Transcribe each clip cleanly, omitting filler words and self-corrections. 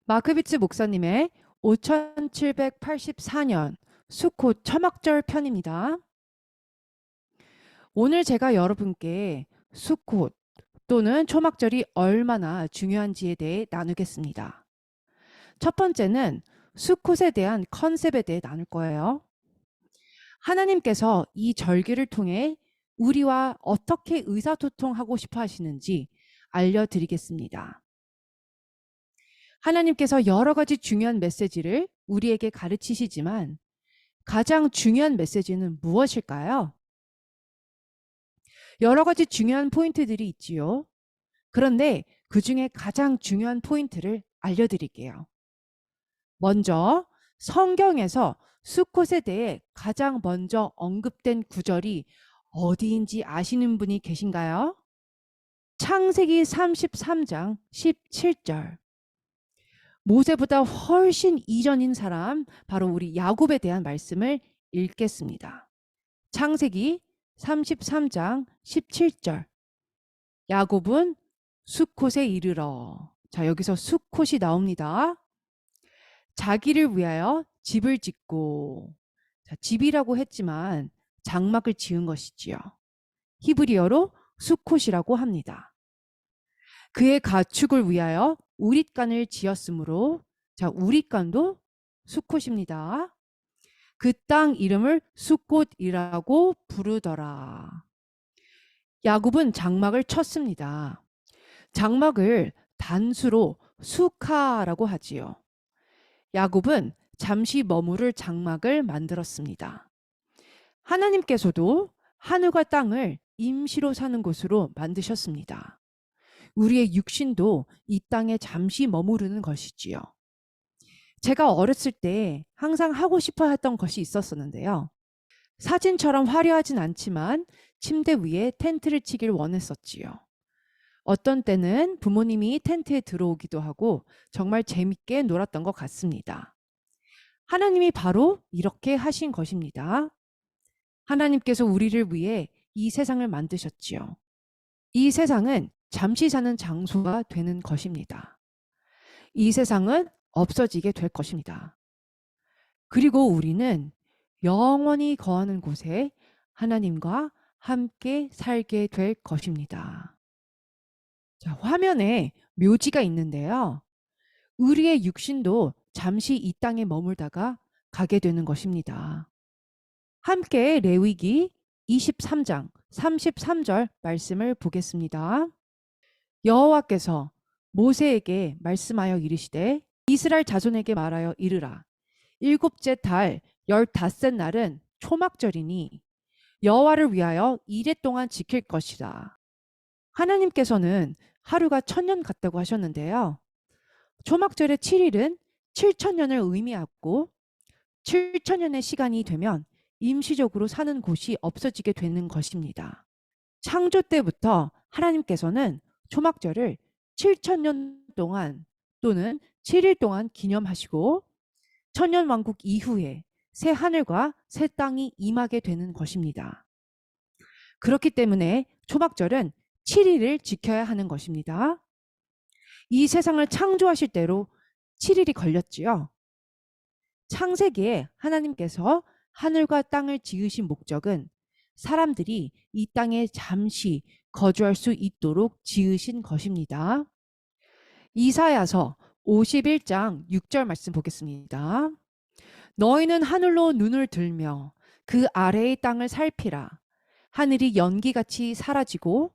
마크비츠 목사님의 5784년 수콧 초막절 편입니다. 오늘 제가 여러분께 수콧 또는 초막절이 얼마나 중요한지에 대해 나누겠습니다. 첫 번째는 수콧에 대한 컨셉에 대해 나눌 거예요. 하나님께서 이 절기를 통해 우리와 어떻게 의사소통하고 싶어 하시는지 알려드리겠습니다. 하나님께서 여러 가지 중요한 메시지를 우리에게 가르치시지만 가장 중요한 메시지는 무엇일까요? 여러 가지 중요한 포인트들이 있지요. 그런데 그 중에 가장 중요한 포인트를 알려드릴게요. 먼저 성경에서 수콧에 대해 가장 먼저 언급된 구절이 어디인지 아시는 분이 계신가요? 창세기 33장 17절. 모세보다 훨씬 이전인 사람, 바로 우리 야곱에 대한 말씀을 읽겠습니다. 창세기 33장 17절. 야곱은 수콧에 이르러. 자, 여기서 수콧이 나옵니다. 자기를 위하여 집을 짓고. 자, 집이라고 했지만 장막을 지은 것이지요. 히브리어로 수콧이라고 합니다. 그의 가축을 위하여 우릿간을 지었으므로, 자, 우릿간도 수콧입니다. 그 땅 이름을 수콧이라고 부르더라. 야곱은 장막을 쳤습니다. 장막을 단수로 수카라고 하지요. 야곱은 잠시 머무를 장막을 만들었습니다. 하나님께서도 하늘과 땅을 임시로 사는 곳으로 만드셨습니다. 우리의 육신도 이 땅에 잠시 머무르는 것이지요. 제가 어렸을 때 항상 하고 싶어 했던 것이 있었었는데요. 사진처럼 화려하진 않지만 침대 위에 텐트를 치길 원했었지요. 어떤 때는 부모님이 텐트에 들어오기도 하고 정말 재밌게 놀았던 것 같습니다. 하나님이 바로 이렇게 하신 것입니다. 하나님께서 우리를 위해 이 세상을 만드셨지요. 이 세상은 잠시 사는 장소가 되는 것입니다. 이 세상은 없어지게 될 것입니다. 그리고 우리는 영원히 거하는 곳에 하나님과 함께 살게 될 것입니다. 자, 화면에 묘지가 있는데요. 우리의 육신도 잠시 이 땅에 머물다가 가게 되는 것입니다. 함께 레위기 23장 33절 말씀을 보겠습니다. 여호와께서 모세에게 말씀하여 이르시되 이스라엘 자손에게 말하여 이르라. 일곱째 달 15째 날은 초막절이니 여호와를 위하여 이레 동안 지킬 것이다. 하나님께서는 하루가 1000년 같다고 하셨는데요. 초막절의 7일은 7000년을 의미하고 7000년의 시간이 되면 임시적으로 사는 곳이 없어지게 되는 것입니다. 창조 때부터 하나님께서는 초막절을 7000년 동안 또는 7일 동안 기념하시고 천년왕국 이후에 새 하늘과 새 땅이 임하게 되는 것입니다. 그렇기 때문에 초막절은 7일을 지켜야 하는 것입니다. 이 세상을 창조하실 때로 7일이 걸렸지요. 창세기에 하나님께서 하늘과 땅을 지으신 목적은 사람들이 이 땅에 잠시 거주할 수 있도록 지으신 것입니다. 이사야서 51장 6절 말씀 보겠습니다. 너희는 하늘로 눈을 들며 그 아래의 땅을 살피라. 하늘이 연기같이 사라지고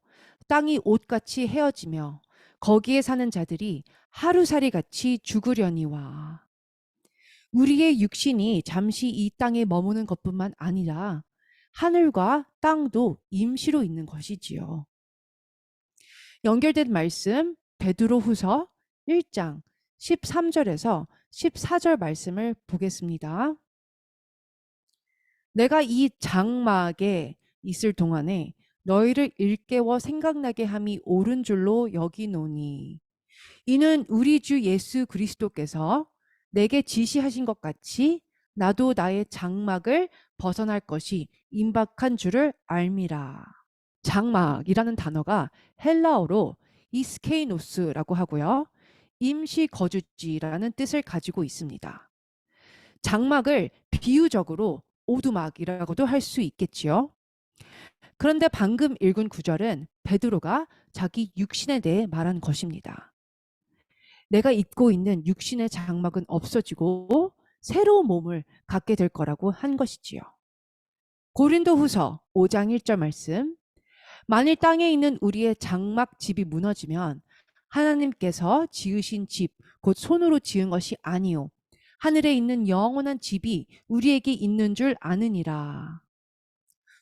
땅이 옷같이 헤어지며 거기에 사는 자들이 하루살이같이 죽으려니와. 우리의 육신이 잠시 이 땅에 머무는 것뿐만 아니라 하늘과 땅도 임시로 있는 것이지요. 연결된 말씀 베드로후서 1장 13절에서 14절 말씀을 보겠습니다. 내가 이 장막에 있을 동안에 너희를 일깨워 생각나게 함이 옳은 줄로 여기노니 이는 우리 주 예수 그리스도께서 내게 지시하신 것 같이 나도 나의 장막을 벗어날 것이 임박한 줄을 알미라. 장막이라는 단어가 헬라어로 이스케이노스라고 하고요. 임시 거주지라는 뜻을 가지고 있습니다. 장막을 비유적으로 오두막이라고도 할 수 있겠지요. 그런데 방금 읽은 구절은 베드로가 자기 육신에 대해 말한 것입니다. 내가 입고 있는 육신의 장막은 없어지고 새로운 몸을 갖게 될 거라고 한 것이지요. 고린도후서 5장 1절 말씀. 만일 땅에 있는 우리의 장막 집이 무너지면 하나님께서 지으신 집, 곧 손으로 지은 것이 아니요 하늘에 있는 영원한 집이 우리에게 있는 줄 아느니라.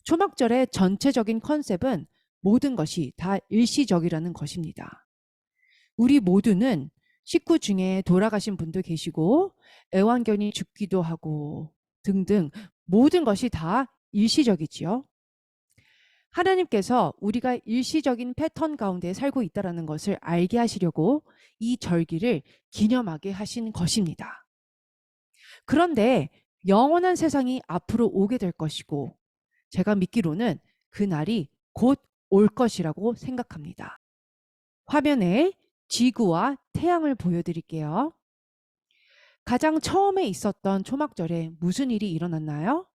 초막절의 전체적인 컨셉은 모든 것이 다 일시적이라는 것입니다. 우리 모두는 식구 중에 돌아가신 분도 계시고 애완견이 죽기도 하고 등등 모든 것이 다 일시적이지요. 하나님께서 우리가 일시적인 패턴 가운데 살고 있다는 것을 알게 하시려고 이 절기를 기념하게 하신 것입니다. 그런데 영원한 세상이 앞으로 오게 될 것이고 제가 믿기로는 그 날이 곧 올 것이라고 생각합니다. 화면에 지구와 태양을 보여드릴게요. 가장 처음에 있었던 초막절에 무슨 일이 일어났나요?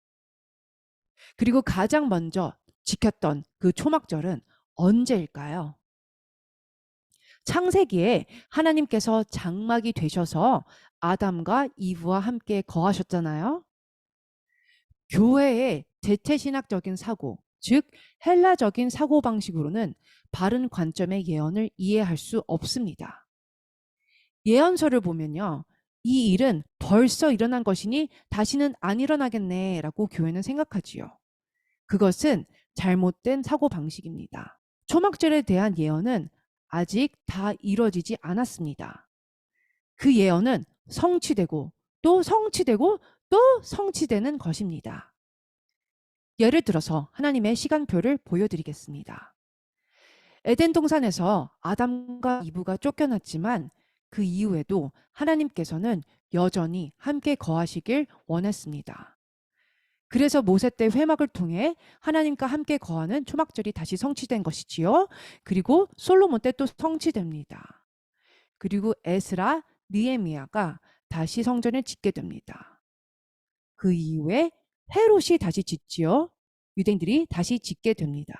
그리고 가장 먼저 지켰던 그 초막절은 언제일까요? 창세기에 하나님께서 장막이 되셔서 아담과 이브와 함께 거하셨잖아요. 교회의 대체신학적인 사고, 즉 헬라적인 사고방식으로는 바른 관점의 예언을 이해할 수 없습니다. 예언서를 보면요. 이 일은 벌써 일어난 것이니 다시는 안 일어나겠네 라고 교회는 생각하지요. 그것은 잘못된 사고방식입니다. 초막절에 대한 예언은 아직 다 이뤄지지 않았습니다. 그 예언은 성취되고 또 성취되고 또 성취되는 것입니다. 예를 들어서 하나님의 시간표를 보여드리겠습니다. 에덴 동산에서 아담과 이브가 쫓겨났지만 그 이후에도 하나님께서는 여전히 함께 거하시길 원했습니다. 그래서 모세 때 회막을 통해 하나님과 함께 거하는 초막절이 다시 성취된 것이지요. 그리고 솔로몬 때 또 성취됩니다. 그리고 에스라, 느헤미야가 다시 성전을 짓게 됩니다. 그 이후에 헤롯이 다시 짓지요. 유대인들이 다시 짓게 됩니다.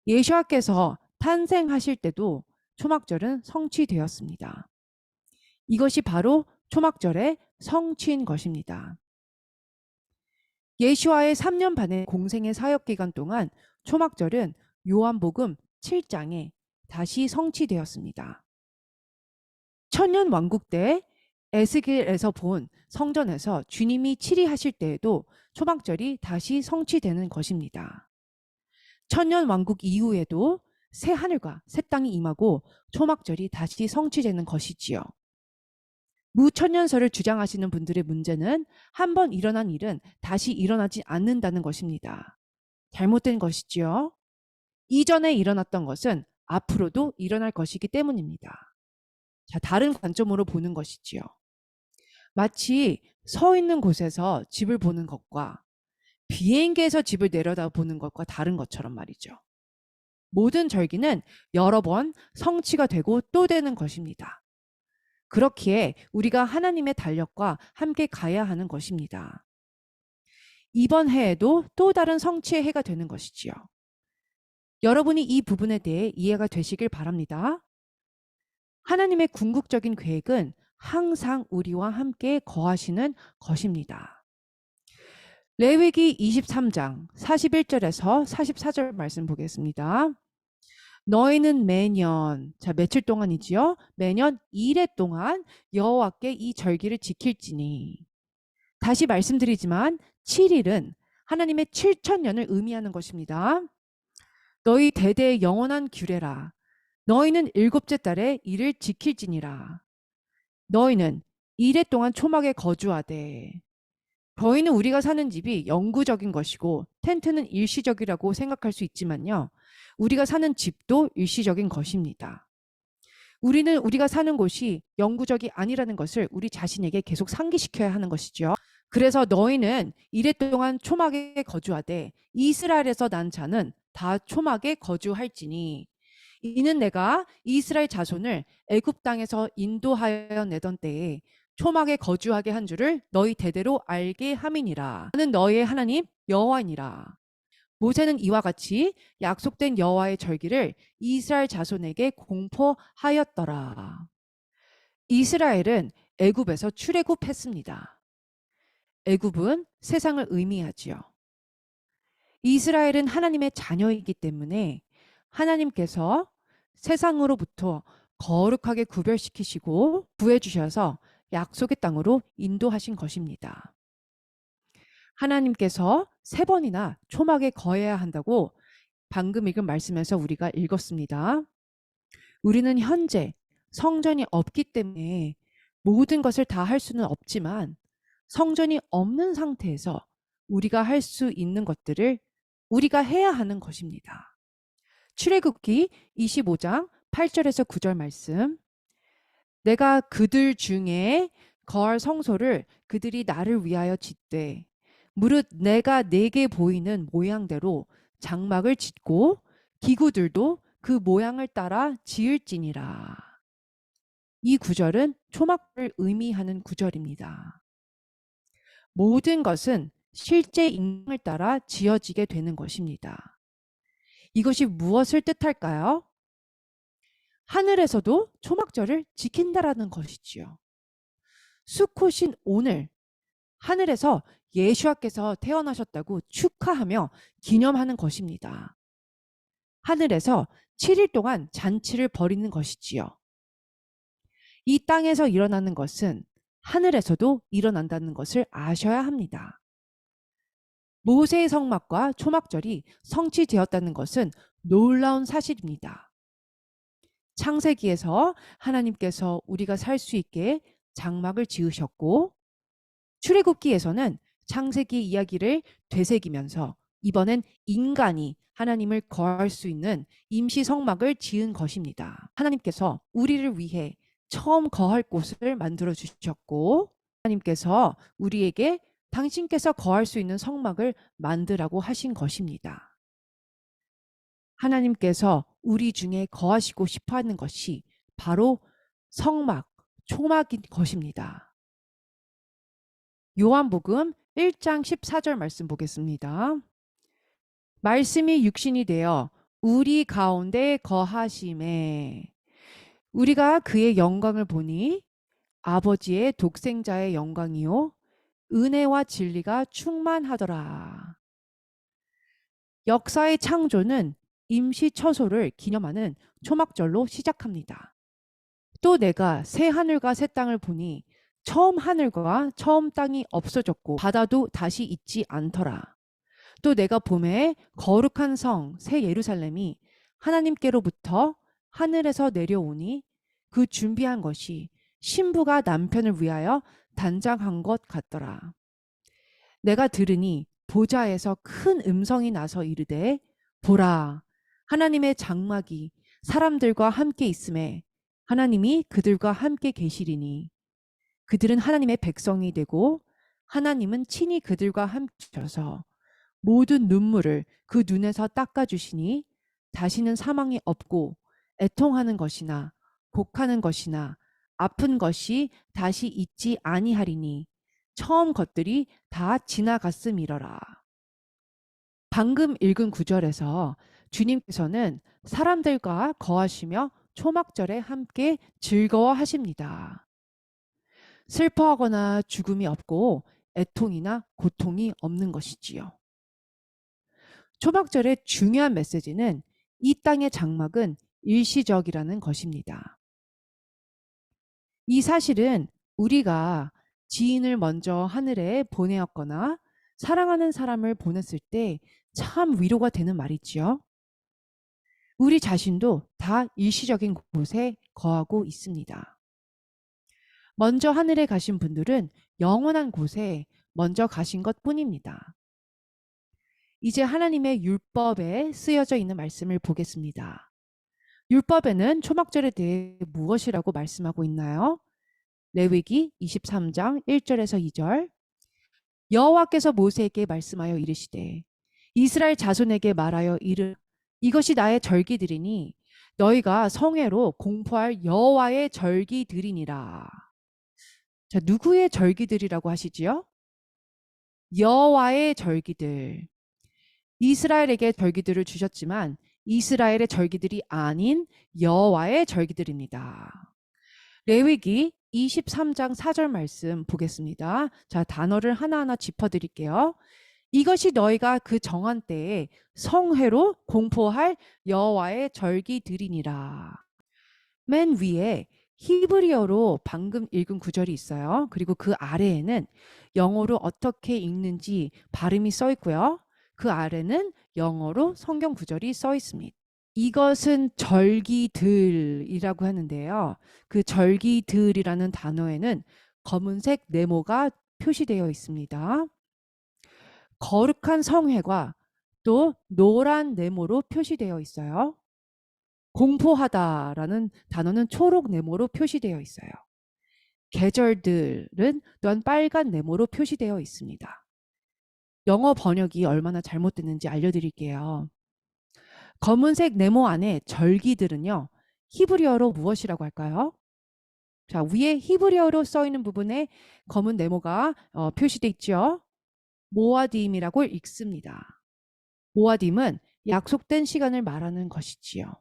예수와께서 탄생하실 때도 초막절은 성취되었습니다. 이것이 바로 초막절의 성취인 것입니다. 예수와의 3년 반의 공생의 사역 기간 동안 초막절은 요한복음 7장에 다시 성취되었습니다. 천년 왕국 때 에스겔에서 본 성전에서 주님이 치리하실 때에도 초막절이 다시 성취되는 것입니다. 천년 왕국 이후에도 새 하늘과 새 땅이 임하고 초막절이 다시 성취되는 것이지요. 무천년설을 주장하시는 분들의 문제는 한 번 일어난 일은 다시 일어나지 않는다는 것입니다. 잘못된 것이지요. 이전에 일어났던 것은 앞으로도 일어날 것이기 때문입니다. 자, 다른 관점으로 보는 것이지요. 마치 서 있는 곳에서 집을 보는 것과 비행기에서 집을 내려다보는 것과 다른 것처럼 말이죠. 모든 절기는 여러 번 성취가 되고 또 되는 것입니다. 그렇기에 우리가 하나님의 달력과 함께 가야 하는 것입니다. 이번 해에도 또 다른 성취의 해가 되는 것이지요. 여러분이 이 부분에 대해 이해가 되시길 바랍니다. 하나님의 궁극적인 계획은 항상 우리와 함께 거하시는 것입니다. 레위기 23장 41절에서 44절 말씀 보겠습니다. 너희는 매년, 자 며칠 동안이지요? 매년 1회 동안 여호와께 이 절기를 지킬지니. 다시 말씀드리지만 7일은 하나님의 7천년을 의미하는 것입니다. 너희 대대의 영원한 규례라. 너희는 7째 달에 이를 지킬지니라. 너희는 1회 동안 초막에 거주하되. 저희는 우리가 사는 집이 영구적인 것이고 텐트는 일시적이라고 생각할 수 있지만요. 우리가 사는 집도 일시적인 것입니다. 우리는 우리가 사는 곳이 영구적이 아니라는 것을 우리 자신에게 계속 상기시켜야 하는 것이죠. 그래서 너희는 1회 동안 초막에 거주하되 이스라엘에서 난 자는 다 초막에 거주할지니 이는 내가 이스라엘 자손을 애굽 땅에서 인도하여 내던 때에 초막에 거주하게 한 줄을 너희 대대로 알게 함이니라. 나는 너희의 하나님 여호와니라. 모세는 이와 같이 약속된 여호와의 절기를 이스라엘 자손에게 공포하였더라. 이스라엘은 애굽에서 출애굽했습니다. 애굽은 세상을 의미하지요. 이스라엘은 하나님의 자녀이기 때문에 하나님께서 세상으로부터 거룩하게 구별시키시고 구해주셔서 약속의 땅으로 인도하신 것입니다. 하나님께서 3번이나 초막에 거해야 한다고 방금 읽은 말씀에서 우리가 읽었습니다. 우리는 현재 성전이 없기 때문에 모든 것을 다 할 수는 없지만 성전이 없는 상태에서 우리가 할 수 있는 것들을 우리가 해야 하는 것입니다. 출애굽기 25장 8절에서 9절 말씀. 내가 그들 중에 거할 성소를 그들이 나를 위하여 짓되 무릇 내가 내게 보이는 모양대로 장막을 짓고 기구들도 그 모양을 따라 지을지니라. 이 구절은 초막을 의미하는 구절입니다. 모든 것은 실제 인물을 따라 지어지게 되는 것입니다. 이것이 무엇을 뜻할까요? 하늘에서도 초막절을 지킨다라는 것이지요. 수컷인 오늘 하늘에서 예수와께서 태어나셨다고 축하하며 기념하는 것입니다. 하늘에서 7일 동안 잔치를 벌이는 것이지요. 이 땅에서 일어나는 것은 하늘에서도 일어난다는 것을 아셔야 합니다. 모세의 성막과 초막절이 성취되었다는 것은 놀라운 사실입니다. 창세기에서 하나님께서 우리가 살 수 있게 장막을 지으셨고 출애굽기에서는 창세기 이야기를 되새기면서 이번엔 인간이 하나님을 거할 수 있는 임시 성막을 지은 것입니다. 하나님께서 우리를 위해 처음 거할 곳을 만들어 주셨고 하나님께서 우리에게 당신께서 거할 수 있는 성막을 만들라고 하신 것입니다. 하나님께서 우리 중에 거하시고 싶어 하는 것이 바로 성막, 초막인 것입니다. 요한복음 1장 14절 말씀 보겠습니다. 말씀이 육신이 되어 우리 가운데 거하심에 우리가 그의 영광을 보니 아버지의 독생자의 영광이요 은혜와 진리가 충만하더라. 역사의 창조는 임시처소를 기념하는 초막절로 시작합니다. 또 내가 새 하늘과 새 땅을 보니 처음 하늘과 처음 땅이 없어졌고 바다도 다시 있지 않더라. 또 내가 봄에 거룩한 성 새 예루살렘이 하나님께로부터 하늘에서 내려오니 그 준비한 것이 신부가 남편을 위하여 단장한 것 같더라. 내가 들으니 보좌에서 큰 음성이 나서 이르되 보라 하나님의 장막이 사람들과 함께 있음에 하나님이 그들과 함께 계시리니 그들은 하나님의 백성이 되고 하나님은 친히 그들과 함께 계셔서 모든 눈물을 그 눈에서 닦아주시니 다시는 사망이 없고 애통하는 것이나 곡하는 것이나 아픈 것이 다시 있지 아니하리니 처음 것들이 다 지나갔음이러라. 방금 읽은 구절에서 주님께서는 사람들과 거하시며 초막절에 함께 즐거워하십니다. 슬퍼하거나 죽음이 없고 애통이나 고통이 없는 것이지요. 초막절의 중요한 메시지는 이 땅의 장막은 일시적이라는 것입니다. 이 사실은 우리가 지인을 먼저 하늘에 보내었거나 사랑하는 사람을 보냈을 때 참 위로가 되는 말이지요. 우리 자신도 다 일시적인 곳에 거하고 있습니다. 먼저 하늘에 가신 분들은 영원한 곳에 먼저 가신 것 뿐입니다. 이제 하나님의 율법에 쓰여져 있는 말씀을 보겠습니다. 율법에는 초막절에 대해 무엇이라고 말씀하고 있나요? 레위기 23장 1절에서 2절. 여호와께서 모세에게 말씀하여 이르시되 이스라엘 자손에게 말하여 이르 이것이 나의 절기들이니 너희가 성회로 공포할 여호와의 절기들이니라. 자, 누구의 절기들이라고 하시지요? 여호와의 절기들. 이스라엘에게 절기들을 주셨지만 이스라엘의 절기들이 아닌 여호와의 절기들입니다. 레위기 23장 4절 말씀 보겠습니다. 자, 단어를 하나하나 짚어드릴게요. 이것이 너희가 그 정한 때에 성회로 공포할 여호와의 절기들이니라. 맨 위에 히브리어로 방금 읽은 구절이 있어요. 그리고 그 아래에는 영어로 어떻게 읽는지 발음이 써 있고요. 그 아래는 영어로 성경 구절이 써 있습니다. 이것은 절기들이라고 하는데요. 그 절기들이라는 단어에는 검은색 네모가 표시되어 있습니다. 거룩한 성회가 또 노란 네모로 표시되어 있어요. 공포하다라는 단어는 초록 네모로 표시되어 있어요. 계절들은 또한 빨간 네모로 표시되어 있습니다. 영어 번역이 얼마나 잘못됐는지 알려드릴게요. 검은색 네모 안에 절기들은요, 히브리어로 무엇이라고 할까요? 자, 위에 히브리어로 써 있는 부분에 검은 네모가 표시되어 있죠. 모아딤이라고 읽습니다. 모아딤은 약속된 시간을 말하는 것이지요.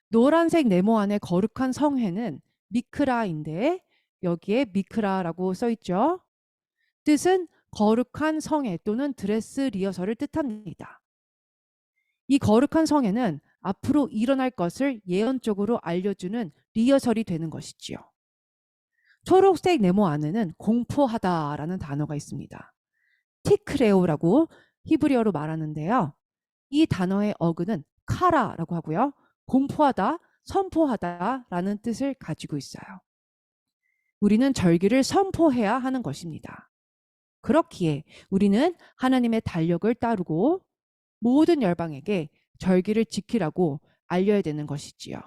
노란색 네모 안에 거룩한 성회는 미크라인데 여기에 미크라라고 써 있죠. 뜻은 거룩한 성회 또는 드레스 리허설을 뜻합니다. 이 거룩한 성회는 앞으로 일어날 것을 예언적으로 알려주는 리허설이 되는 것이지요. 초록색 네모 안에는 공포하다라는 단어가 있습니다. 티크레오라고 히브리어로 말하는데요. 이 단어의 어근은 카라라고 하고요. 공포하다, 선포하다라는 뜻을 가지고 있어요. 우리는 절기를 선포해야 하는 것입니다. 그렇기에 우리는 하나님의 달력을 따르고 모든 열방에게 절기를 지키라고 알려야 되는 것이지요.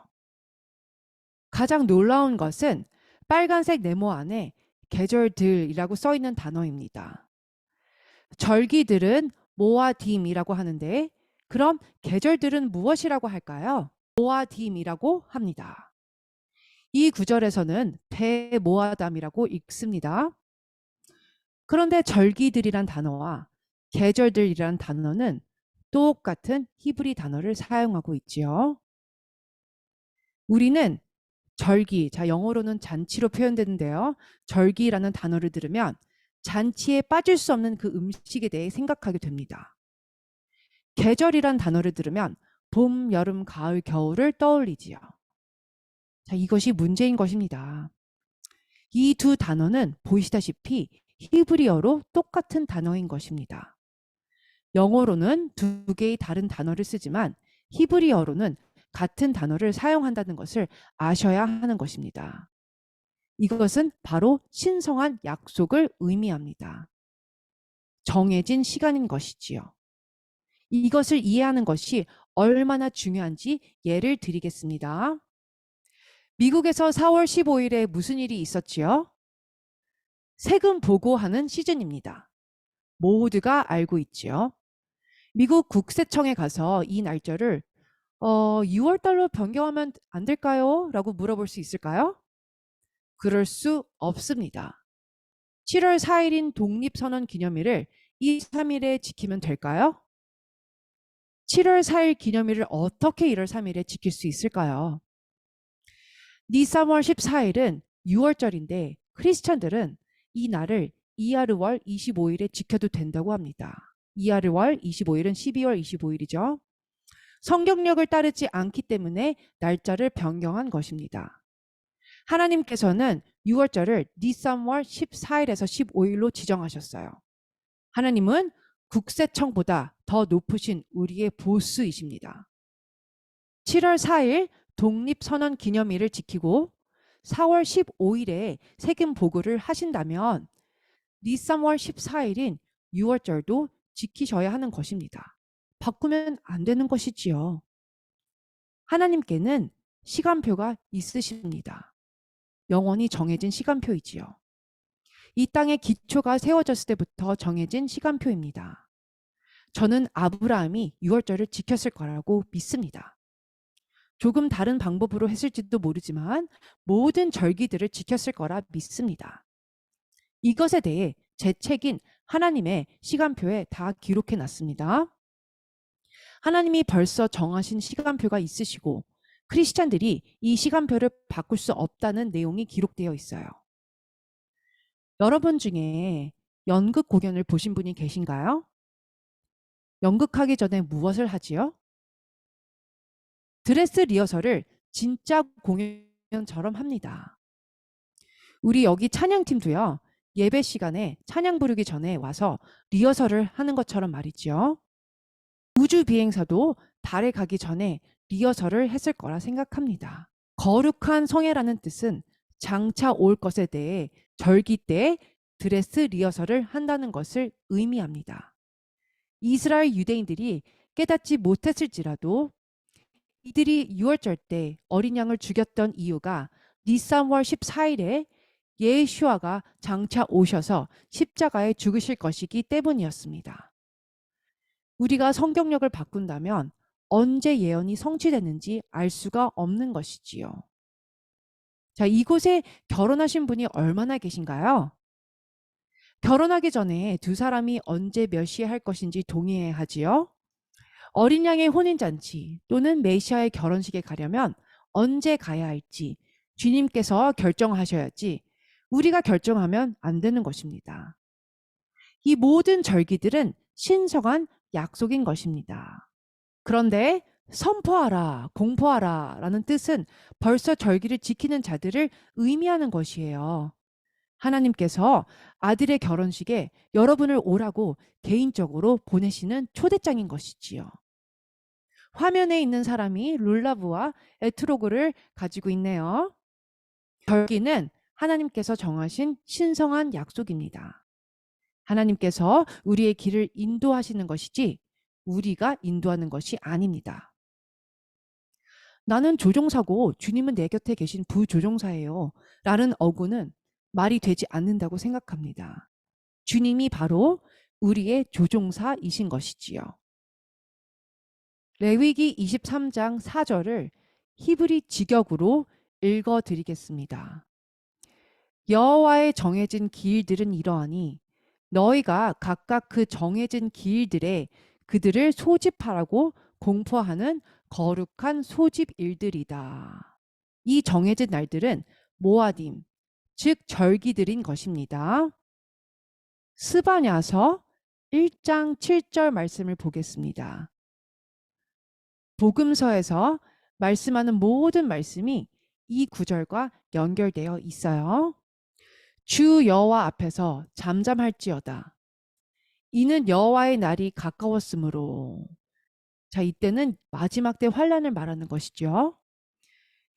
가장 놀라운 것은 빨간색 네모 안에 계절들이라고 써 있는 단어입니다. 절기들은 모아딤이라고 하는데 그럼 계절들은 무엇이라고 할까요? 모아딤이라고 합니다. 이 구절에서는 베모아담이라고 읽습니다. 그런데 절기들이란 단어와 계절들이란 단어는 똑같은 히브리 단어를 사용하고 있지요. 우리는 절기, 자 영어로는 잔치로 표현되는데요. 절기라는 단어를 들으면 잔치에 빠질 수 없는 그 음식에 대해 생각하게 됩니다. 계절이란 단어를 들으면 봄, 여름, 가을, 겨울을 떠올리지요. 자, 이것이 문제인 것입니다. 이 두 단어는 보시다시피 히브리어로 똑같은 단어인 것입니다. 영어로는 두 개의 다른 단어를 쓰지만 히브리어로는 같은 단어를 사용한다는 것을 아셔야 하는 것입니다. 이것은 바로 신성한 약속을 의미합니다. 정해진 시간인 것이지요. 이것을 이해하는 것이 얼마나 중요한지 예를 드리겠습니다. 미국에서 4월 15일에 무슨 일이 있었지요? 세금 보고하는 시즌입니다. 모두가 알고 있지요. 미국 국세청에 가서 이 날짜를 6월 달로 변경하면 안 될까요? 라고 물어볼 수 있을까요? 그럴 수 없습니다. 7월 4일인 독립선언 기념일을 23일에 지키면 될까요? 7월 4일 기념일을 어떻게 1월 3일에 지킬 수 있을까요? 니산월 14일은 6월절인데 크리스천들은 이 날을 이하르월 25일에 지켜도 된다고 합니다. 이하르월 25일은 12월 25일이죠. 성경력을 따르지 않기 때문에 날짜를 변경한 것입니다. 하나님께서는 6월절을 니산월 14일에서 15일로 지정하셨어요. 하나님은 국세청보다 더 높으신 우리의 보스이십니다. 7월 4일 독립선언 기념일을 지키고 4월 15일에 세금 보고를 하신다면 니산월 14일인 6월절도 지키셔야 하는 것입니다. 바꾸면 안 되는 것이지요. 하나님께는 시간표가 있으십니다. 영원히 정해진 시간표이지요. 이 땅의 기초가 세워졌을 때부터 정해진 시간표입니다. 저는 아브라함이 6월절을 지켰을 거라고 믿습니다. 조금 다른 방법으로 했을지도 모르지만 모든 절기들을 지켰을 거라 믿습니다. 이것에 대해 제 책인 하나님의 시간표에 다 기록해 놨습니다. 하나님이 벌써 정하신 시간표가 있으시고 크리스찬들이 이 시간표를 바꿀 수 없다는 내용이 기록되어 있어요. 여러분 중에 연극 공연을 보신 분이 계신가요? 연극하기 전에 무엇을 하지요? 드레스 리허설을 진짜 공연처럼 합니다. 우리 여기 찬양팀도요. 예배 시간에 찬양 부르기 전에 와서 리허설을 하는 것처럼 말이죠. 우주 비행사도 달에 가기 전에 리허설을 했을 거라 생각합니다. 거룩한 성회라는 뜻은 장차 올 것에 대해 절기 때 드레스 리허설을 한다는 것을 의미합니다. 이스라엘 유대인들이 깨닫지 못했을지라도 이들이 유월절 때 어린 양을 죽였던 이유가 니산월 14일에 예수아가 장차 오셔서 십자가에 죽으실 것이기 때문이었습니다. 우리가 성경력을 바꾼다면 언제 예언이 성취됐는지 알 수가 없는 것이지요. 자, 이곳에 결혼하신 분이 얼마나 계신가요? 결혼하기 전에 두 사람이 언제 몇 시에 할 것인지 동의해야 하지요. 어린 양의 혼인잔치 또는 메시아의 결혼식에 가려면 언제 가야 할지 주님께서 결정하셔야지 우리가 결정하면 안 되는 것입니다. 이 모든 절기들은 신성한 약속인 것입니다. 그런데 선포하라, 공포하라 라는 뜻은 벌써 절기를 지키는 자들을 의미하는 것이에요. 하나님께서 아들의 결혼식에 여러분을 오라고 개인적으로 보내시는 초대장인 것이지요. 화면에 있는 사람이 룰라브와 에트로그를 가지고 있네요. 절기는 하나님께서 정하신 신성한 약속입니다. 하나님께서 우리의 길을 인도하시는 것이지 우리가 인도하는 것이 아닙니다. 나는 조종사고 주님은 내 곁에 계신 부조종사예요. 라는 어구는 말이 되지 않는다고 생각합니다. 주님이 바로 우리의 조종사이신 것이지요. 레위기 23장 4절을 히브리 직역으로 읽어드리겠습니다. 여호와의 정해진 길들은 이러하니 너희가 각각 그 정해진 길들에 그들을 소집하라고 공포하는 거룩한 소집일들이다. 이 정해진 날들은 모아딤, 즉 절기들인 것입니다. 스바냐서 1장 7절 말씀을 보겠습니다. 복음서에서 말씀하는 모든 말씀이 이 구절과 연결되어 있어요. 주 여호와 앞에서 잠잠할지어다. 이는 여호와의 날이 가까웠으므로. 자, 이때는 마지막 때 환란을 말하는 것이죠.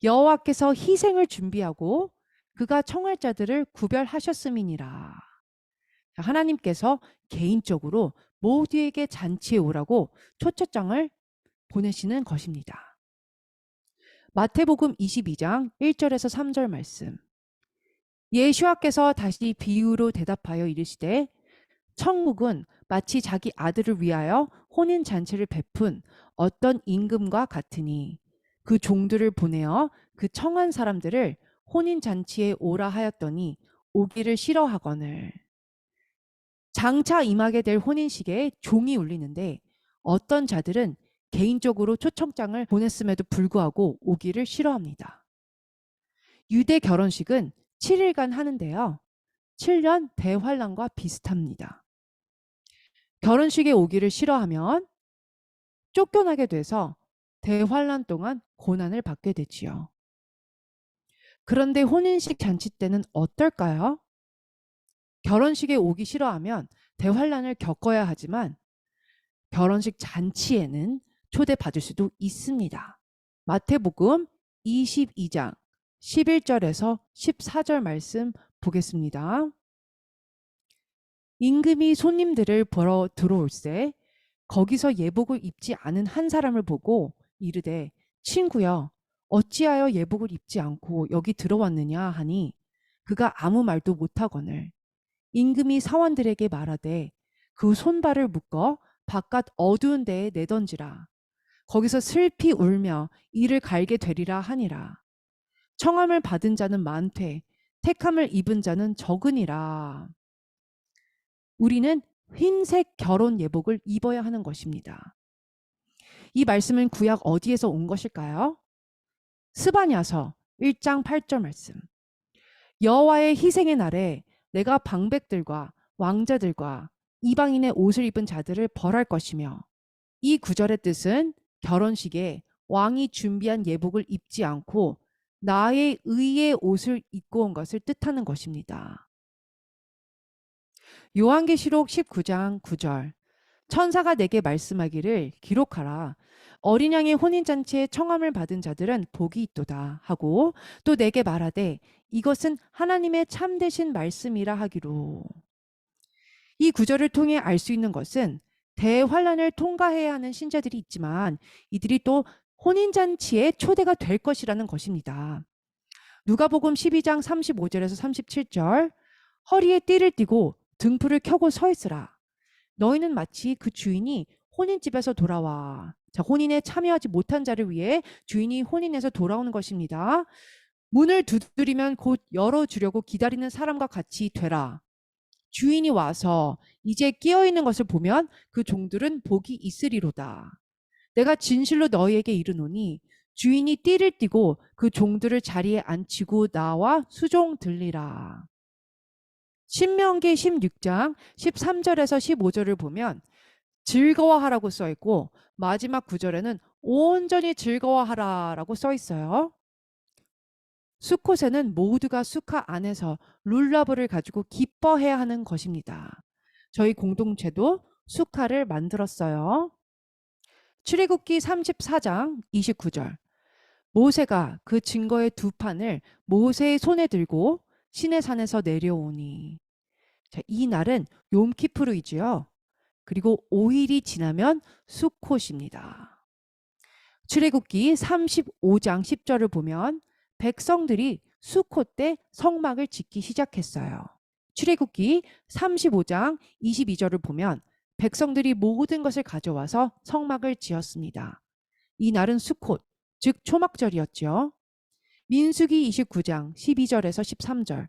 여호와께서 희생을 준비하고 그가 청할 자들을 구별하셨음이니라. 하나님께서 개인적으로 모두에게 잔치에 오라고 초청장을 보내시는 것입니다. 마태복음 22장 1절에서 3절 말씀. 예수와께서 다시 비유로 대답하여 이르시되 천국은 마치 자기 아들을 위하여 혼인 잔치를 베푼 어떤 임금과 같으니 그 종들을 보내어 그 청한 사람들을 혼인 잔치에 오라 하였더니 오기를 싫어하거늘. 장차 임하게 될 혼인식에 종이 울리는데 어떤 자들은 개인적으로 초청장을 보냈음에도 불구하고 오기를 싫어합니다. 유대 결혼식은 7일간 하는데요. 7년 대환란과 비슷합니다. 결혼식에 오기를 싫어하면 쫓겨나게 돼서 대환란 동안 고난을 받게 되지요. 그런데 혼인식 잔치 때는 어떨까요? 결혼식에 오기 싫어하면 대환란을 겪어야 하지만 결혼식 잔치에는 초대받을 수도 있습니다. 마태복음 22장 11절에서 14절 말씀 보겠습니다. 임금이 손님들을 보러 들어올세 거기서 예복을 입지 않은 한 사람을 보고 이르되 친구여 어찌하여 예복을 입지 않고 여기 들어왔느냐 하니 그가 아무 말도 못하거늘 임금이 사원들에게 말하되 그 손발을 묶어 바깥 어두운 데에 내던지라 거기서 슬피 울며 이를 갈게 되리라 하니라. 청함을 받은 자는 많되 택함을 입은 자는 적으니라. 우리는 흰색 결혼 예복을 입어야 하는 것입니다. 이 말씀은 구약 어디에서 온 것일까요? 스바냐서 1장 8절 말씀. 여호와의 희생의 날에 내가 방백들과 왕자들과 이방인의 옷을 입은 자들을 벌할 것이며, 이 구절의 뜻은 결혼식에 왕이 준비한 예복을 입지 않고 나의 의의 옷을 입고 온 것을 뜻하는 것입니다. 요한계시록 19장 9절. 천사가 내게 말씀하기를 기록하라. 어린 양의 혼인잔치에 청함을 받은 자들은 복이 있도다 하고, 또 내게 말하되 이것은 하나님의 참되신 말씀이라 하기로. 이 구절을 통해 알 수 있는 것은 대환란을 통과해야 하는 신자들이 있지만 이들이 또 혼인잔치에 초대가 될 것이라는 것입니다. 누가복음 12장 35절에서 37절. 허리에 띠를 띠고 등불을 켜고 서 있으라. 너희는 마치 그 주인이 혼인집에서 돌아와. 자, 혼인에 참여하지 못한 자를 위해 주인이 혼인에서 돌아오는 것입니다. 문을 두드리면 곧 열어주려고 기다리는 사람과 같이 되라. 주인이 와서 이제 깨어있는 것을 보면 그 종들은 복이 있으리로다. 내가 진실로 너희에게 이르노니 주인이 띠를 띠고 그 종들을 자리에 앉히고 나와 수종 들리라. 신명기 16장 13절에서 15절을 보면 즐거워하라고 써 있고, 마지막 구절에는 온전히 즐거워하라라고 써 있어요. 수콧에는 모두가 수카 안에서 룰라브를 가지고 기뻐해야 하는 것입니다. 저희 공동체도 수카를 만들었어요. 출애굽기 34장 29절. 모세가 그 증거의 두 판을 모세의 손에 들고 시내산에서 내려오니. 자, 이 날은 욤키프르이지요. 그리고 5일이 지나면 수콧입니다. 출애굽기 35장 10절을 보면 백성들이 수콧 때 성막을 짓기 시작했어요. 출애굽기 35장 22절을 보면 백성들이 모든 것을 가져와서 성막을 지었습니다. 이 날은 수콧, 즉 초막절이었죠. 민수기 29장 12절에서 13절.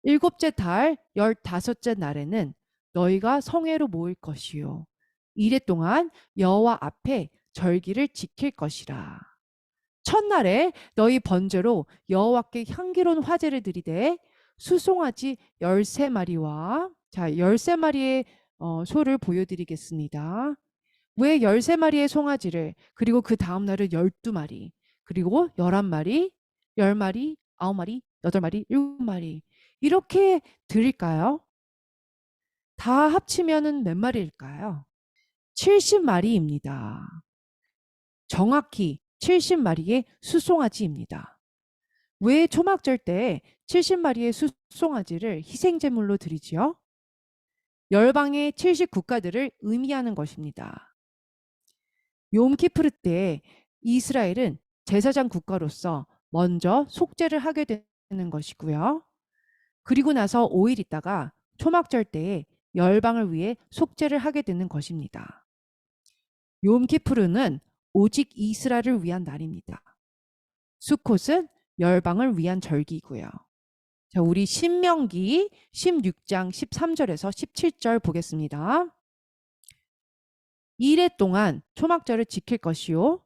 일곱째 달 15째 날에는 너희가 성회로 모일 것이요. 이래 동안 여호와 앞에 절기를 지킬 것이라. 첫날에 너희 번제로 여호와께 향기로운 화제를 드리되 수송아지 13마리와, 자, 13마리의 소를 보여드리겠습니다. 왜 13마리의 송아지를, 그리고 그 다음 날은 12마리, 그리고 11마리, 10마리, 9마리, 8마리, 7마리 이렇게 드릴까요? 다 합치면은 몇 마리일까요? 70마리입니다. 정확히 70마리의 수송아지입니다. 왜 초막절 때 70마리의 수송아지를 희생제물로 드리지요? 열방의 70국가들을 의미하는 것입니다. 욤키프르 때 이스라엘은 제사장 국가로서 먼저 속죄를 하게 되는 것이고요. 그리고 나서 5일 있다가 초막절 때에 열방을 위해 속죄를 하게 되는 것입니다. 욤키프르는 오직 이스라엘을 위한 날입니다. 수콧은 열방을 위한 절기이고요. 자, 우리 신명기 16장 13절에서 17절 보겠습니다. 이래 동안 초막절을 지킬 것이요.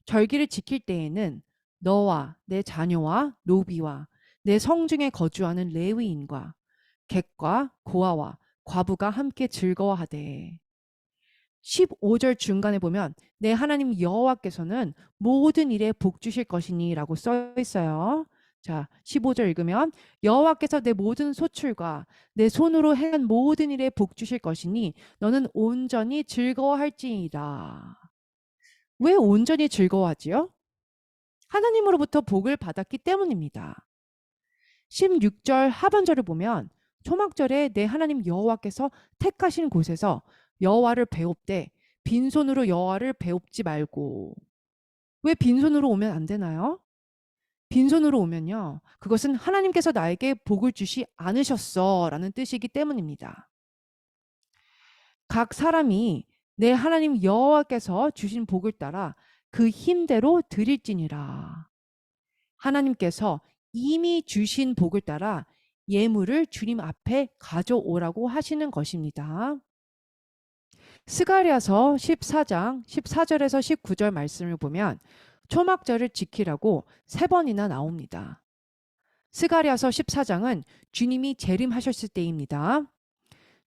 절기를 지킬 때에는 너와 내 자녀와 노비와 내 성중에 거주하는 레위인과 객과 고아와 과부가 함께 즐거워하되. 15절 중간에 보면 내 하나님 여호와께서는 모든 일에 복 주실 것이니 라고 써 있어요. 자, 15절 읽으면 여호와께서 내 모든 소출과 내 손으로 행한 모든 일에 복 주실 것이니 너는 온전히 즐거워할지니라. 왜 온전히 즐거워하지요? 하나님으로부터 복을 받았기 때문입니다. 16절 하반절을 보면 초막절에 내 하나님 여호와께서 택하신 곳에서 여호와를 배웁되 빈손으로 여호와를 배웁지 말고. 왜 빈손으로 오면 안 되나요? 빈손으로 오면요, 그것은 하나님께서 나에게 복을 주시 않으셨어 라는 뜻이기 때문입니다. 각 사람이 내 하나님 여호와께서 주신 복을 따라 그 힘대로 드릴지니라. 하나님께서 이미 주신 복을 따라 예물을 주님 앞에 가져오라고 하시는 것입니다. 스가랴서 14장 14절에서 19절 말씀을 보면 초막절을 지키라고 3번이나 나옵니다. 스가랴서 14장은 주님이 재림하셨을 때입니다.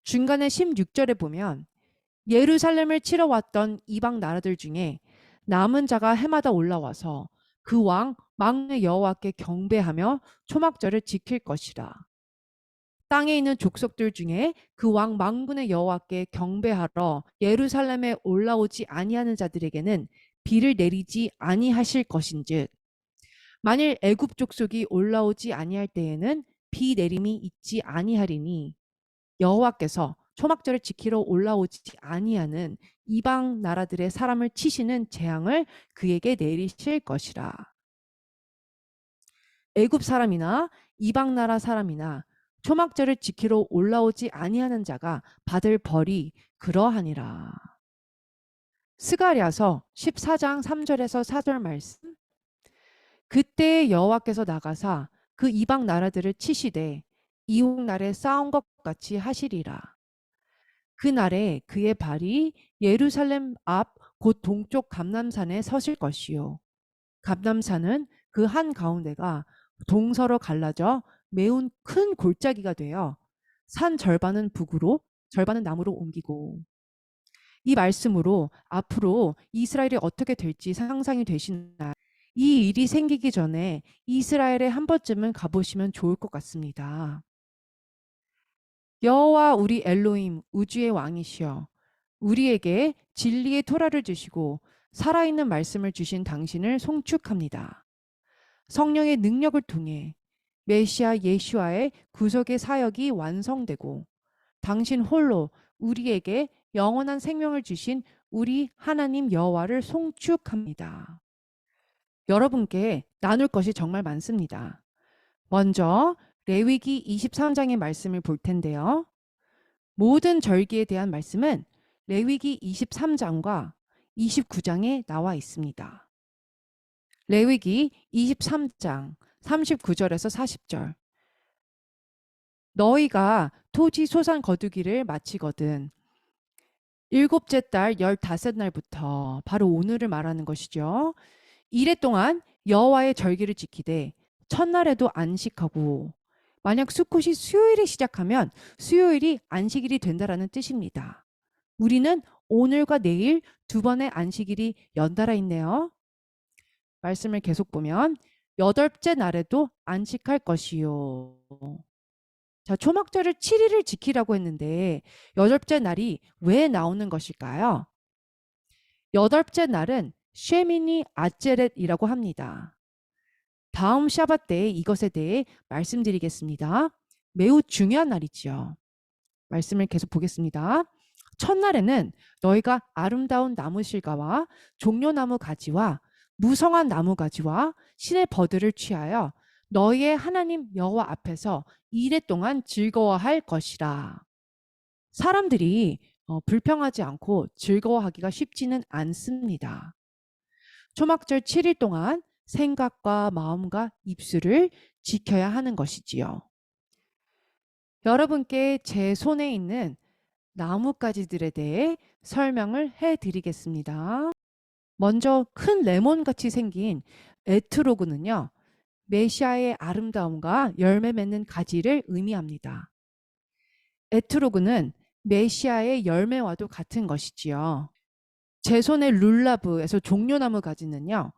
중간에 16절에 보면 예루살렘을 치러 왔던 이방 나라들 중에 남은 자가 해마다 올라와서 그 왕 망군의 여호와께 경배하며 초막절을 지킬 것이라. 땅에 있는 족속들 중에 그 왕 망군의 여호와께 경배하러 예루살렘에 올라오지 아니하는 자들에게는 비를 내리지 아니하실 것인즉, 만일 애굽 족속이 올라오지 아니할 때에는 비 내림이 있지 아니하리니 여호와께서 초막절을 지키러 올라오지 아니하는 이방 나라들의 사람을 치시는 재앙을 그에게 내리실 것이라. 애굽 사람이나 이방 나라 사람이나 초막절을 지키러 올라오지 아니하는 자가 받을 벌이 그러하니라. 스가랴서 14장 3절에서 4절 말씀. 그때 여호와께서 나가사 그 이방 나라들을 치시되 이웃날에 싸운 것 같이 하시리라. 그날에 그의 발이 예루살렘 앞 곧 동쪽 감람산에 서실 것이요. 감람산은 그 한 가운데가 동서로 갈라져 매우 큰 골짜기가 되어 산 절반은 북으로 절반은 남으로 옮기고. 이 말씀으로 앞으로 이스라엘이 어떻게 될지 상상이 되시나요? 이 일이 생기기 전에 이스라엘에 한 번쯤은 가보시면 좋을 것 같습니다. 여호와 우리 엘로힘 우주의 왕이시여, 우리에게 진리의 토라를 주시고 살아있는 말씀을 주신 당신을 송축합니다. 성령의 능력을 통해 메시아 예수와의 구속의 사역이 완성되고 당신 홀로 우리에게 영원한 생명을 주신 우리 하나님 여호와를 송축합니다. 여러분께 나눌 것이 정말 많습니다. 먼저 레위기 23장의 말씀을 볼 텐데요. 모든 절기에 대한 말씀은 레위기 23장과 29장에 나와 있습니다. 레위기 23장 39절에서 40절. 너희가 토지 소산 거두기를 마치거든 일곱째 달 15날부터, 바로 오늘을 말하는 것이죠. 이래 동안 여호와의 절기를 지키되 첫날에도 안식하고, 만약 수컷이 수요일에 시작하면 수요일이 안식일이 된다라는 뜻입니다. 우리는 오늘과 내일 2번의 안식일이 연달아 있네요. 말씀을 계속 보면 8째 날에도 안식할 것이요. 자, 초막절을 7일을 지키라고 했는데 8째 날이 왜 나오는 것일까요? 8째 날은 쉐미니 아제렛이라고 합니다. 다음 샤밧 때에 이것에 대해 말씀드리겠습니다. 매우 중요한 날이지요. 말씀을 계속 보겠습니다. 첫날에는 너희가 아름다운 나무 실과와 종려나무 가지와 무성한 나무 가지와 신의 버들을 취하여 너희의 하나님 여호와 앞에서 이래 동안 즐거워할 것이라. 사람들이 불평하지 않고 즐거워하기가 쉽지는 않습니다. 초막절 7일 동안 생각과 마음과 입술을 지켜야 하는 것이지요. 여러분께 제 손에 있는 나뭇가지들에 대해 설명을 해드리겠습니다. 먼저 큰 레몬같이 생긴 에트로그는요, 메시아의 아름다움과 열매 맺는 가지를 의미합니다. 에트로그는 메시아의 열매와도 같은 것이지요. 제 손의 룰라브에서 종려나무 가지는요,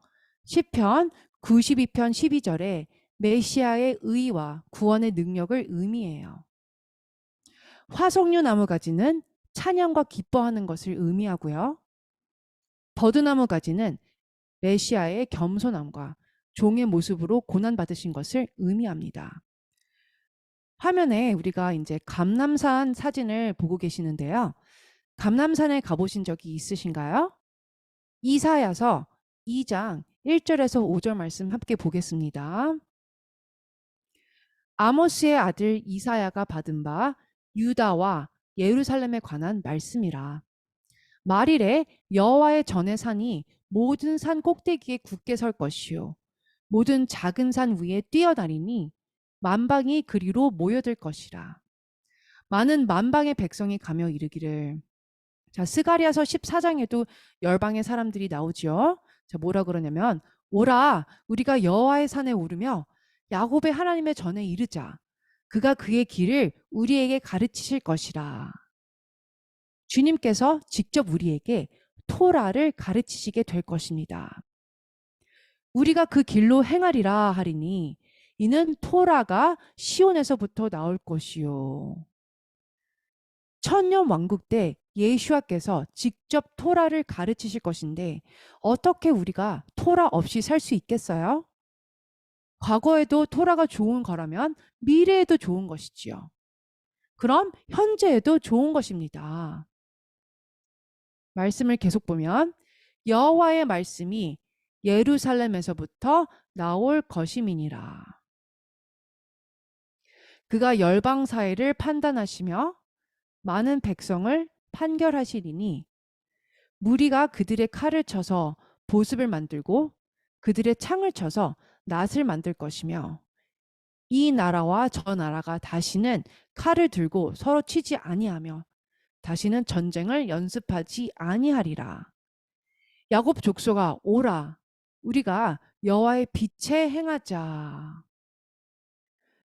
시편 92편 12절에 메시아의 의와 구원의 능력을 의미해요. 화석류 나무 가지는 찬양과 기뻐하는 것을 의미하고요. 버드나무 가지는 메시아의 겸손함과 종의 모습으로 고난받으신 것을 의미합니다. 화면에 우리가 이제 감람산 사진을 보고 계시는데요. 감람산에 가보신 적이 있으신가요? 이사야서 2장 1절에서 5절 말씀 함께 보겠습니다. 아모스의 아들 이사야가 받은 바 유다와 예루살렘에 관한 말씀이라. 말일에 여호와의 전에 산이 모든 산 꼭대기에 굳게 설 것이요 모든 작은 산 위에 뛰어다니니 만방이 그리로 모여들 것이라. 많은 만방의 백성이 가며 이르기를. 자, 스가랴서 14장에도 열방의 사람들이 나오지요. 자, 뭐라 그러냐면 오라 우리가 여호와의 산에 오르며 야곱의 하나님의 전에 이르자. 그가 그의 길을 우리에게 가르치실 것이라. 주님께서 직접 우리에게 토라를 가르치시게 될 것입니다. 우리가 그 길로 행하리라 하리니 이는 토라가 시온에서부터 나올 것이요. 천년 왕국 때 예수와께서 직접 토라를 가르치실 것인데 어떻게 우리가 토라 없이 살 수 있겠어요? 과거에도 토라가 좋은 거라면 미래에도 좋은 것이지요. 그럼 현재에도 좋은 것입니다. 말씀을 계속 보면 여호와의 말씀이 예루살렘에서부터 나올 것임이니라. 그가 열방 사이를 판단하시며 많은 백성을 판결하시리니 무리가 그들의 칼을 쳐서 보습을 만들고 그들의 창을 쳐서 낫을 만들 것이며 이 나라와 저 나라가 다시는 칼을 들고 서로 치지 아니하며 다시는 전쟁을 연습하지 아니하리라. 야곱 족속아 오라 우리가 여호와의 빛에 행하자.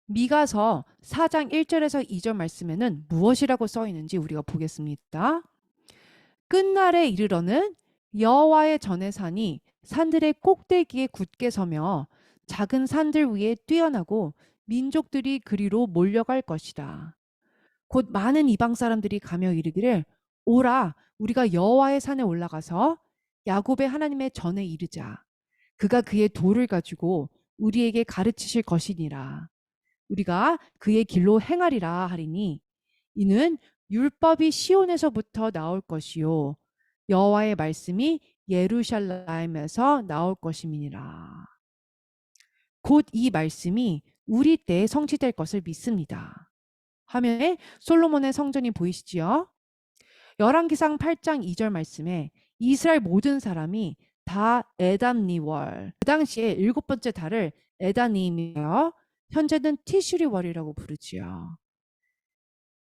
미가서 4장 1절에서 2절 말씀에는 무엇이라고 써 있는지 우리가 보겠습니다. 끝날에 이르러는 여호와의 전의 산이 산들의 꼭대기에 굳게 서며 작은 산들 위에 뛰어나고 민족들이 그리로 몰려갈 것이다. 곧 많은 이방 사람들이 가며 이르기를 오라 우리가 여호와의 산에 올라가서 야곱의 하나님의 전에 이르자. 그가 그의 도를 가지고 우리에게 가르치실 것이니라. 우리가 그의 길로 행하리라 하리니 이는 율법이 시온에서부터 나올 것이요 여호와의 말씀이 예루살렘에서 나올 것임이니라. 곧 이 말씀이 우리 때에 성취될 것을 믿습니다. 화면에 솔로몬의 성전이 보이시지요? 열왕기상 8장 2절 말씀에 이스라엘 모든 사람이 다 에담니월 그 당시에 7번째 달을 에다님이며 현재는 티슈리월이라고 부르지요.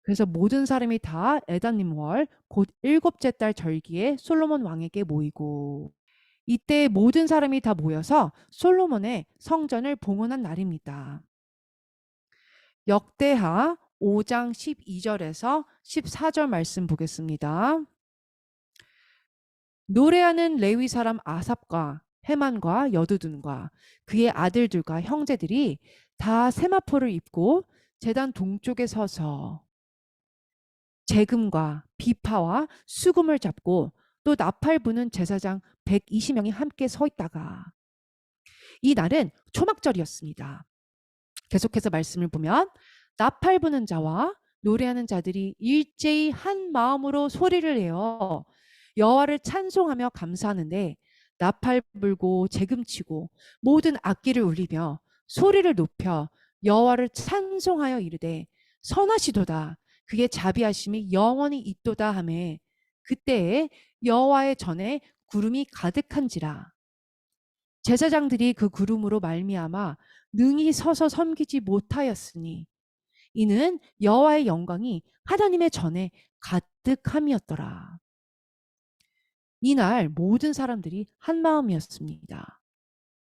그래서 모든 사람이 다 에다님월 곧 7째 달 절기에 솔로몬 왕에게 모이고 이때 모든 사람이 다 모여서 솔로몬의 성전을 봉헌한 날입니다. 역대하 5장 12절에서 14절 말씀 보겠습니다. 노래하는 레위 사람 아삽과 헤만과 여두둔과 그의 아들들과 형제들이 다 세마포를 입고 제단 동쪽에 서서 재금과 비파와 수금을 잡고 또 나팔 부는 제사장 120명이 함께 서 있다가 이 날은 초막절이었습니다. 계속해서 말씀을 보면 나팔 부는 자와 노래하는 자들이 일제히 한 마음으로 소리를 내어 여호와를 찬송하며 감사하는데 나팔 불고 재금치고 모든 악기를 울리며 소리를 높여 여호와를 찬송하여 이르되 선하시도다 그의 자비하심이 영원히 있도다 하매 그때에 여호와의 전에 구름이 가득한지라. 제사장들이 그 구름으로 말미암아 능히 서서 섬기지 못하였으니 이는 여호와의 영광이 하나님의 전에 가득함이었더라. 이날 모든 사람들이 한 마음이었습니다.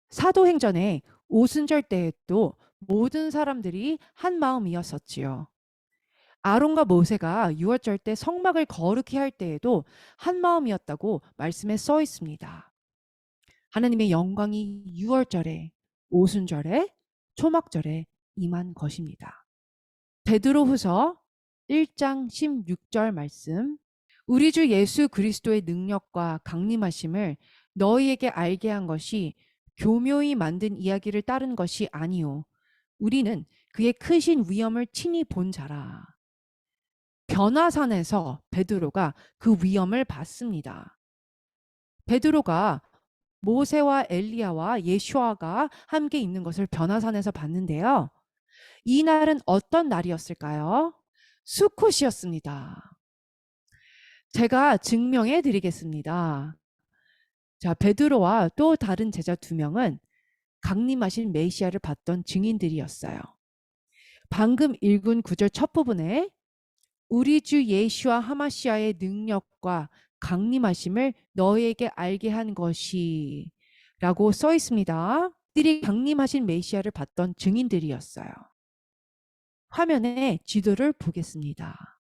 사도행전의 오순절 때에도 모든 사람들이 한 마음이었었지요. 아론과 모세가 유월절 때 성막을 거룩히 할 때에도 한 마음이었다고 말씀에 써 있습니다. 하나님의 영광이 유월절에, 오순절에, 초막절에 임한 것입니다. 베드로후서 1장 16절 말씀. 우리 주 예수 그리스도의 능력과 강림하심을 너희에게 알게 한 것이 교묘히 만든 이야기를 따른 것이 아니요 우리는 그의 크신 위엄을 친히 본 자라. 변화산에서 베드로가 그 위엄을 봤습니다. 베드로가 모세와 엘리야와 예수아가 함께 있는 것을 변화산에서 봤는데요. 이 날은 어떤 날이었을까요? 수콧이었습니다. 제가 증명해 드리겠습니다. 자, 베드로와 또 다른 제자 2명은 강림하신 메시아를 봤던 증인들이었어요. 방금 읽은 구절 첫 부분에 우리 주 예수와 하마시아의 능력과 강림하심을 너희에게 알게 한 것이 라고 써 있습니다. 들이 강림하신 메시아를 봤던 증인들이었어요. 화면에 지도를 보겠습니다.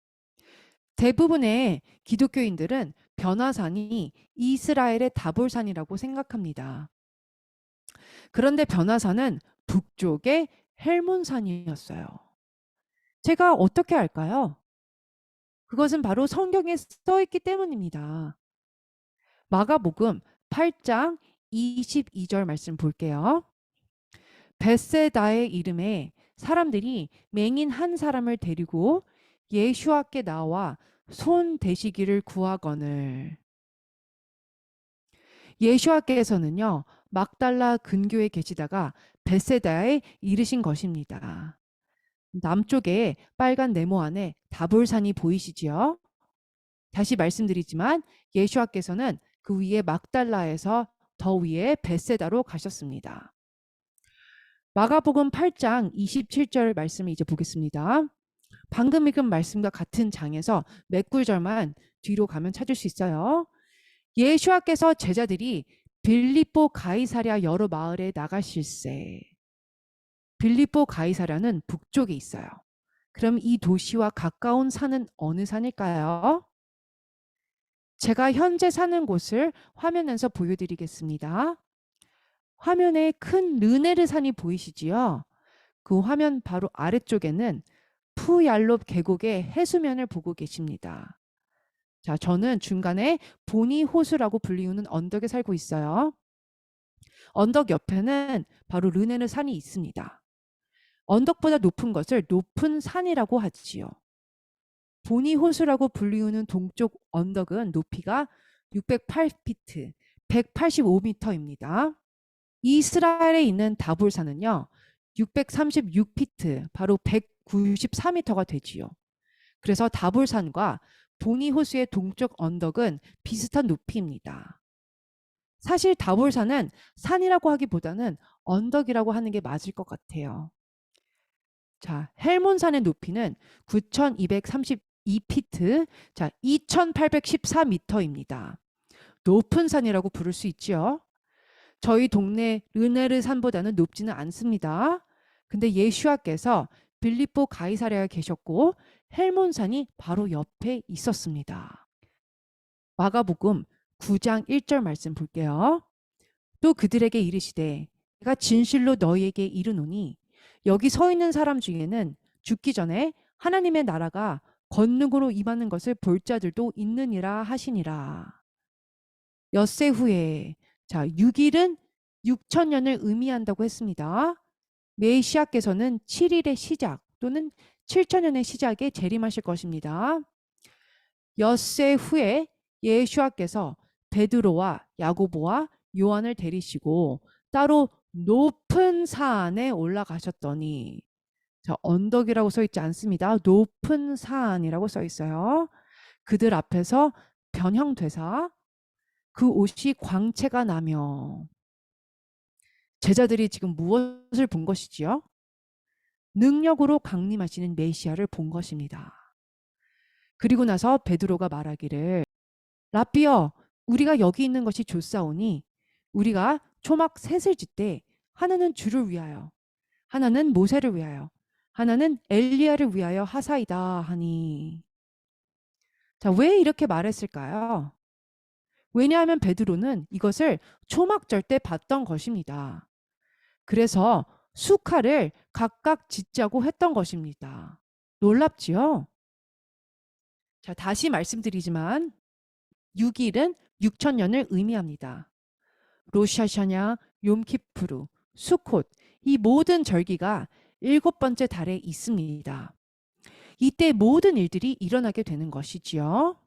대부분의 기독교인들은 변화산이 이스라엘의 다볼산이라고 생각합니다. 그런데 변화산은 북쪽의 헬몬산이었어요. 제가 어떻게 알까요? 그것은 바로 성경에 써 있기 때문입니다. 마가복음 8장 22절 말씀 볼게요. 벳세다의 이름에 사람들이 맹인 한 사람을 데리고 예수와께 나와 손 대시기를 구하거늘. 예수와께서는요, 막달라 근교에 계시다가 벳세다에 이르신 것입니다. 남쪽에 빨간 네모안에 다볼산이 보이시지요? 다시 말씀드리지만 예수와께서는 그 위에 막달라에서 더 위에 벳세다로 가셨습니다. 마가복음 8장 27절 말씀을 이제 보겠습니다. 방금 읽은 말씀과 같은 장에서 몇 구절만 뒤로 가면 찾을 수 있어요. 예수와께서 제자들이 빌립보 가이사랴 여러 마을에 나가실세. 빌립보 가이사랴는 북쪽에 있어요. 그럼 이 도시와 가까운 산은 어느 산일까요? 제가 현재 사는 곳을 화면에서 보여드리겠습니다. 화면에 큰 르네르 산이 보이시지요? 그 화면 바로 아래쪽에는 푸얄롭 계곡의 해수면을 보고 계십니다. 자, 저는 중간에 보니 호수라고 불리우는 언덕에 살고 있어요. 언덕 옆에는 바로 르네르 산이 있습니다. 언덕보다 높은 것을 높은 산이라고 하지요. 보니 호수라고 불리우는 동쪽 언덕은 높이가 608피트, 185m입니다. 이스라엘에 있는 다볼산은요, 636피트, 바로 194m가 되지요. 그래서 다볼산과 보니 호수의 동쪽 언덕은 비슷한 높이입니다. 사실 다볼산은 산이라고 하기보다는 언덕이라고 하는 게 맞을 것 같아요. 자, 헬몬산의 높이는 9,232피트, 자, 2,814m입니다. 높은 산이라고 부를 수 있죠. 저희 동네 르네르 산보다는 높지는 않습니다. 근데 예수와께서 빌립보 가이사랴에 계셨고 헬몬산이 바로 옆에 있었습니다. 마가복음 9장 1절 말씀 볼게요. 또 그들에게 이르시되 내가 진실로 너희에게 이르노니 여기 서 있는 사람 중에는 죽기 전에 하나님의 나라가 권능으로 임하는 것을 볼 자들도 있느니라 하시니라. 엿새 후에, 자, 6일은 6천년을 의미한다고 했습니다. 메시아께서는 7일의 시작 또는 7천년의 시작에 재림하실 것입니다. 엿새 후에 예수와께서 베드로와 야고보와 요한을 데리시고 따로 높은 산에 올라가셨더니, 자, 언덕이라고 써 있지 않습니다. 높은 산이라고 써 있어요. 그들 앞에서 변형되사 그 옷이 광채가 나며, 제자들이 지금 무엇을 본 것이지요? 능력으로 강림하시는 메시아를 본 것입니다. 그리고 나서 베드로가 말하기를 라삐여, 우리가 여기 있는 것이 좋사오니 우리가 초막 셋을 짓되 하나는 주를 위하여, 하나는 모세를 위하여, 하나는 엘리야를 위하여 하사이다 하니. 자, 왜 이렇게 말했을까요? 왜냐하면 베드로는 이것을 초막절 때 봤던 것입니다. 그래서 수칼을 각각 짓자고 했던 것입니다. 놀랍지요? 자, 다시 말씀드리지만 6일은 6천년을 의미합니다. 로샤샤냐, 욤키프루, 수콧, 이 모든 절기가 7번째 달에 있습니다. 이때 모든 일들이 일어나게 되는 것이지요.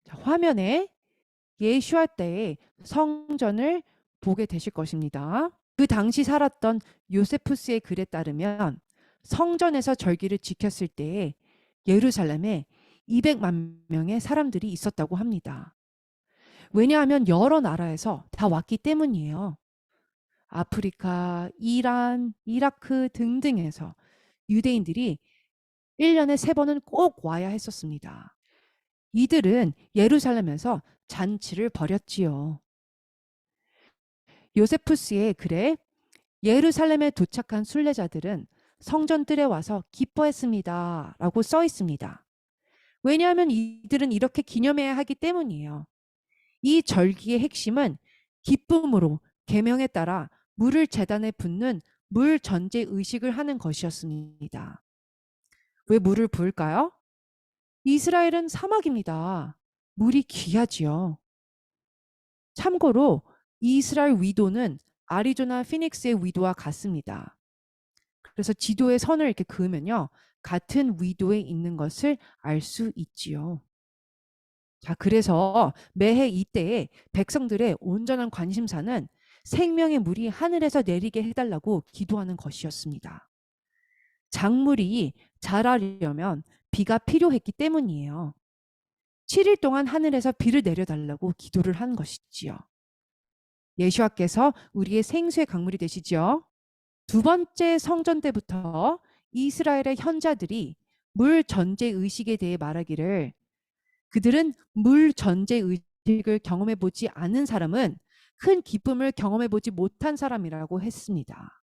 자, 화면에 예수와 때의 성전을 보게 되실 것입니다. 그 당시 살았던 요세푸스의 글에 따르면 성전에서 절기를 지켰을 때에 예루살렘에 200만 명의 사람들이 있었다고 합니다. 왜냐하면 여러 나라에서 다 왔기 때문이에요. 아프리카, 이란, 이라크 등등에서 유대인들이 1년에 3번은 꼭 와야 했었습니다. 이들은 예루살렘에서 잔치를 벌였지요. 요세푸스의 글에 예루살렘에 도착한 순례자들은 성전뜰에 와서 기뻐했습니다. 라고 써 있습니다. 왜냐하면 이들은 이렇게 기념해야 하기 때문이에요. 이 절기의 핵심은 기쁨으로 계명에 따라 물을 제단에 붓는 물 전제 의식을 하는 것이었습니다. 왜 물을 부을까요? 이스라엘은 사막입니다. 물이 귀하지요. 참고로 이스라엘 위도는 아리조나 피닉스의 위도와 같습니다. 그래서 지도에 선을 이렇게 그으면요. 같은 위도에 있는 것을 알 수 있지요. 자, 그래서 매해 이때에 백성들의 온전한 관심사는 생명의 물이 하늘에서 내리게 해달라고 기도하는 것이었습니다. 작물이 자라려면 비가 필요했기 때문이에요. 7일 동안 하늘에서 비를 내려달라고 기도를 한 것이지요. 예수와께서 우리의 생수의 강물이 되시지요. 두 번째 성전 때부터 이스라엘의 현자들이 물 전제 의식에 대해 말하기를 그들은 물 전제 의식을 경험해 보지 않은 사람은 큰 기쁨을 경험해 보지 못한 사람이라고 했습니다.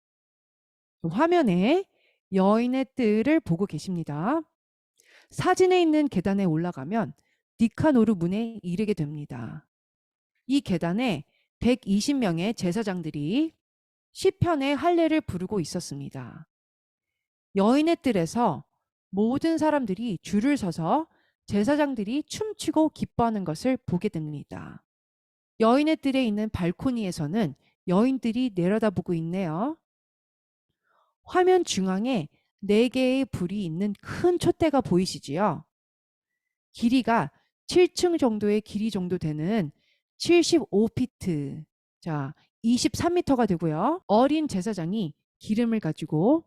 화면에 여인의 뜰을 보고 계십니다. 사진에 있는 계단에 올라가면 니카노르 문에 이르게 됩니다. 이 계단에 120명의 제사장들이 시편의 할례를 부르고 있었습니다. 여인의 뜰에서 모든 사람들이 줄을 서서 제사장들이 춤추고 기뻐하는 것을 보게 됩니다. 여인의 뜰에 있는 발코니에서는 여인들이 내려다보고 있네요. 화면 중앙에 4개의 불이 있는 큰 촛대가 보이시지요? 길이가 7층 정도의 길이 정도 되는 75피트, 자 23m가 되고요. 어린 제사장이 기름을 가지고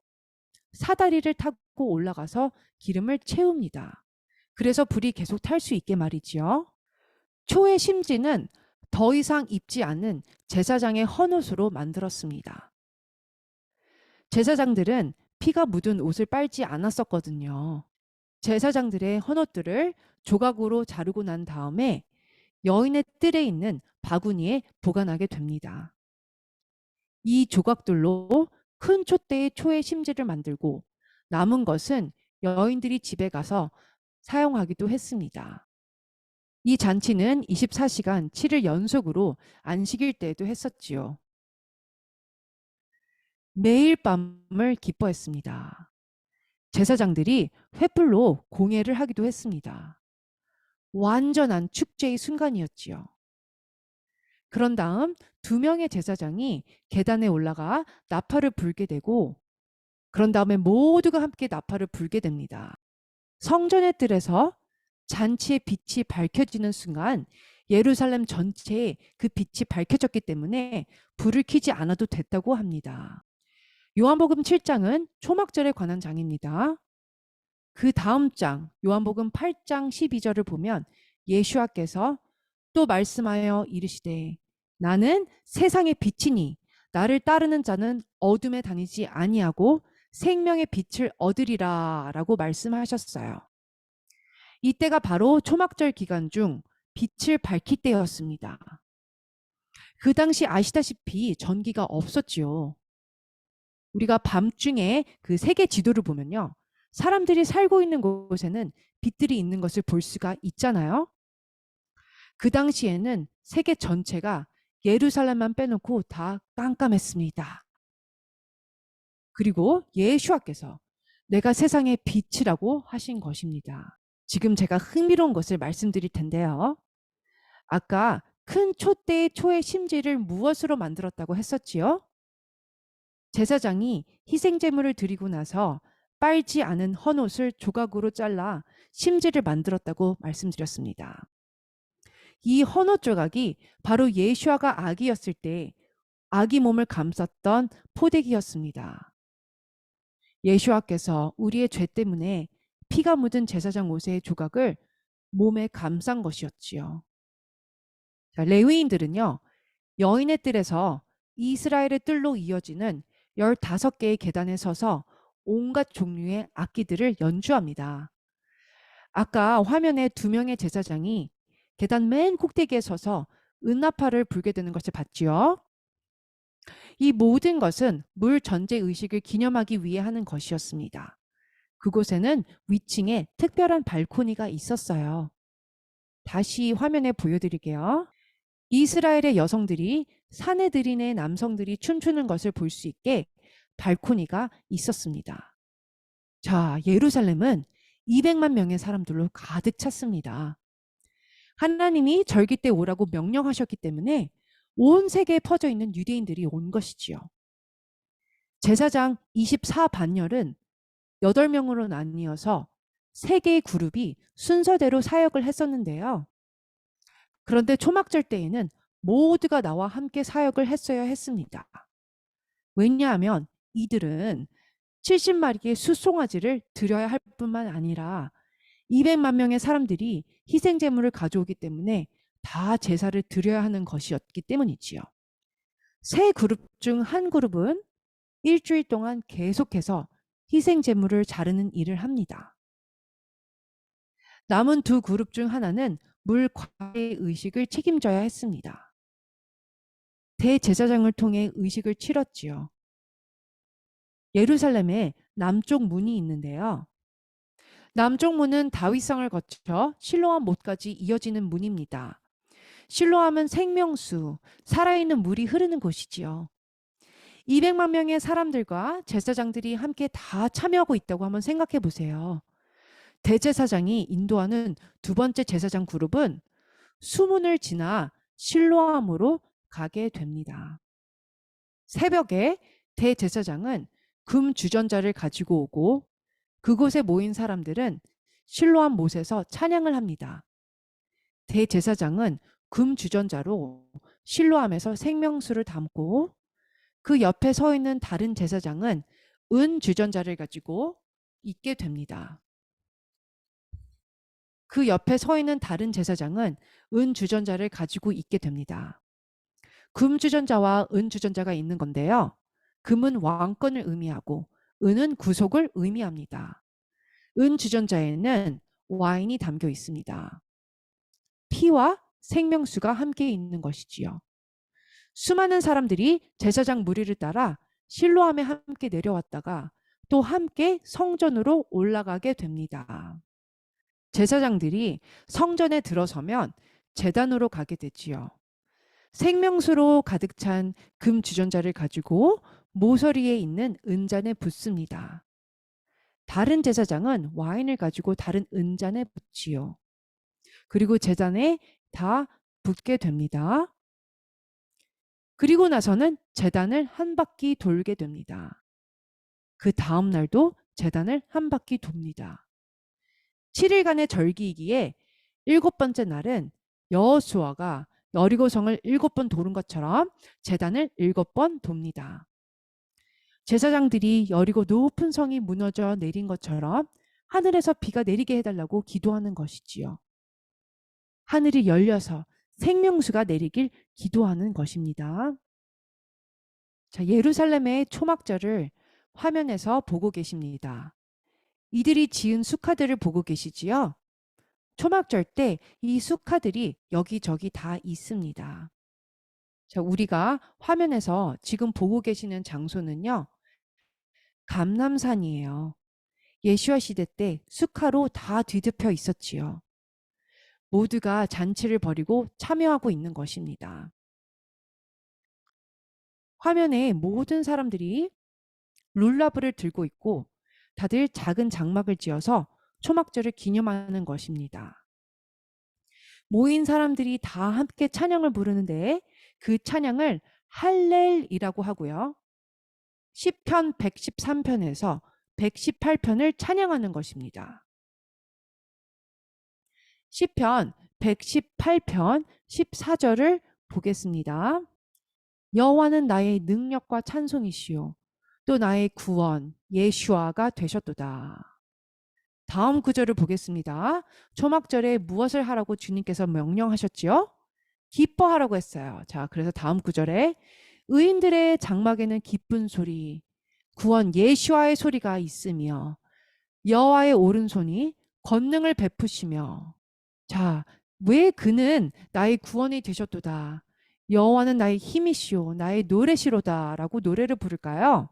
사다리를 타고 올라가서 기름을 채웁니다. 그래서 불이 계속 탈 수 있게 말이지요. 초의 심지는 더 이상 입지 않은 제사장의 헌옷으로 만들었습니다. 제사장들은 피가 묻은 옷을 빨지 않았었거든요. 제사장들의 헌옷들을 조각으로 자르고 난 다음에 여인의 뜰에 있는 바구니에 보관하게 됩니다. 이 조각들로 큰 촛대의 초의 심지를 만들고 남은 것은 여인들이 집에 가서 사용하기도 했습니다. 이 잔치는 24시간 7일 연속으로 안식일 때에도 했었지요. 매일 밤을 기뻐했습니다. 제사장들이 횃불로 공예를 하기도 했습니다. 완전한 축제의 순간이었지요. 그런 다음 2명의 제사장이 계단에 올라가 나팔을 불게 되고 그런 다음에 모두가 함께 나팔을 불게 됩니다. 성전의 뜰에서 잔치의 빛이 밝혀지는 순간 예루살렘 전체에 그 빛이 밝혀졌기 때문에 불을 켜지 않아도 됐다고 합니다. 요한복음 7장은 초막절에 관한 장입니다. 그 다음 장 요한복음 8장 12절을 보면 예수와께서 또 말씀하여 이르시되 나는 세상의 빛이니 나를 따르는 자는 어둠에 다니지 아니하고 생명의 빛을 얻으리라 라고 말씀하셨어요. 이때가 바로 초막절 기간 중 빛을 밝힐 때였습니다. 그 당시 아시다시피 전기가 없었지요. 우리가 밤중에 그 세계 지도를 보면요. 사람들이 살고 있는 곳에는 빛들이 있는 것을 볼 수가 있잖아요. 그 당시에는 세계 전체가 예루살렘만 빼놓고 다 깜깜했습니다. 그리고 예수와께서 내가 세상의 빛이라고 하신 것입니다. 지금 제가 흥미로운 것을 말씀드릴 텐데요. 아까 큰 촛대의 초의 심지를 무엇으로 만들었다고 했었지요? 제사장이 희생제물을 드리고 나서 빨지 않은 헌옷을 조각으로 잘라 심지를 만들었다고 말씀드렸습니다. 이 헌옷 조각이 바로 예수아가 아기였을 때 아기 몸을 감쌌던 포대기였습니다. 예수아께서 우리의 죄 때문에 피가 묻은 제사장 옷의 조각을 몸에 감싼 것이었지요. 자, 레위인들은요, 여인의 뜰에서 이스라엘의 뜰로 이어지는 15개의 계단에 서서 온갖 종류의 악기들을 연주합니다. 아까 화면에 2명의 제사장이 계단 맨 꼭대기에 서서 은나팔을 불게 되는 것을 봤지요. 이 모든 것은 물 전제 의식을 기념하기 위해 하는 것이었습니다. 그곳에는 위층에 특별한 발코니가 있었어요. 다시 화면에 보여드릴게요. 이스라엘의 여성들이 산에 들이내 남성들이 춤추는 것을 볼 수 있게 발코니가 있었습니다. 자, 예루살렘은 200만 명의 사람들로 가득 찼습니다. 하나님이 절기 때 오라고 명령하셨기 때문에 온 세계에 퍼져 있는 유대인들이 온 것이지요. 제사장 24반열은 8명으로 나뉘어서 3개의 그룹이 순서대로 사역을 했었는데요. 그런데 초막절 때에는 모두가 나와 함께 사역을 했어야 했습니다. 왜냐하면 이들은 70마리의 숫송아지를 드려야 할 뿐만 아니라 200만 명의 사람들이 희생제물을 가져오기 때문에 다 제사를 드려야 하는 것이었기 때문이지요. 3그룹 중 한 그룹은 일주일 동안 계속해서 희생제물을 자르는 일을 합니다. 남은 2그룹 중 하나는 물 과의 의식을 책임져야 했습니다. 대제사장을 통해 의식을 치렀지요. 예루살렘에 남쪽 문이 있는데요. 남쪽 문은 다윗성을 거쳐 실로암 못까지 이어지는 문입니다. 실로암은 생명수, 살아있는 물이 흐르는 곳이지요. 200만 명의 사람들과 제사장들이 함께 다 참여하고 있다고 한번 생각해 보세요. 대제사장이 인도하는 2번째 제사장 그룹은 수문을 지나 실로암으로 가게 됩니다. 새벽에 대제사장은 금 주전자를 가지고 오고 그곳에 모인 사람들은 실로암 못에서 찬양을 합니다. 대제사장은 금 주전자로 실로암에서 생명수를 담고 그 옆에 서 있는 다른 제사장은 은 주전자를 가지고 있게 됩니다. 그 옆에 서 있는 다른 제사장은 은 주전자를 가지고 있게 됩니다. 금 주전자와 은 주전자가 있는 건데요. 금은 왕권을 의미하고 은은 구속을 의미합니다. 은 주전자에는 와인이 담겨 있습니다. 피와 생명수가 함께 있는 것이지요. 수많은 사람들이 제사장 무리를 따라 실로암에 함께 내려왔다가 또 함께 성전으로 올라가게 됩니다. 제사장들이 성전에 들어서면 제단으로 가게 되지요. 생명수로 가득 찬 금 주전자를 가지고 모서리에 있는 은잔에 붓습니다. 다른 제사장은 와인을 가지고 다른 은잔에 붓지요. 그리고 제단에 다 붓게 됩니다. 그리고 나서는 제단을 한 바퀴 돌게 됩니다. 그 다음 날도 제단을 한 바퀴 돕니다. 7일간의 절기이기에 7번째 날은 여호수아가 여리고성을 7번 도는 것처럼 제단을 7번 돕니다. 제사장들이 여리고 높은 성이 무너져 내린 것처럼 하늘에서 비가 내리게 해달라고 기도하는 것이지요. 하늘이 열려서 생명수가 내리길 기도하는 것입니다. 자, 예루살렘의 초막절을 화면에서 보고 계십니다. 이들이 지은 수카들을 보고 계시지요? 초막절 때 이 수카들이 여기저기 다 있습니다. 자, 우리가 화면에서 지금 보고 계시는 장소는요. 감람산이에요. 예수와 시대 때 수카로 다 뒤덮여 있었지요. 모두가 잔치를 벌이고 참여하고 있는 것입니다. 화면에 모든 사람들이 룰라브를 들고 있고 다들 작은 장막을 지어서 초막절을 기념하는 것입니다. 모인 사람들이 다 함께 찬양을 부르는데 그 찬양을 할렐이라고 하고요. 시편 113편에서 118편을 찬양하는 것입니다. 시편 118편 14절을 보겠습니다. 여호와는 나의 능력과 찬송이시요 또 나의 구원 예슈아가 되셨도다. 다음 구절을 보겠습니다. 초막절에 무엇을 하라고 주님께서 명령하셨지요? 기뻐하라고 했어요. 자, 그래서 다음 구절에 의인들의 장막에는 기쁜 소리, 구원 예수와의 소리가 있으며 여호와의 오른손이 권능을 베푸시며. 자, 왜 그는 나의 구원이 되셨도다. 여호와는 나의 힘이시오 나의 노래시로다라고 노래를 부를까요?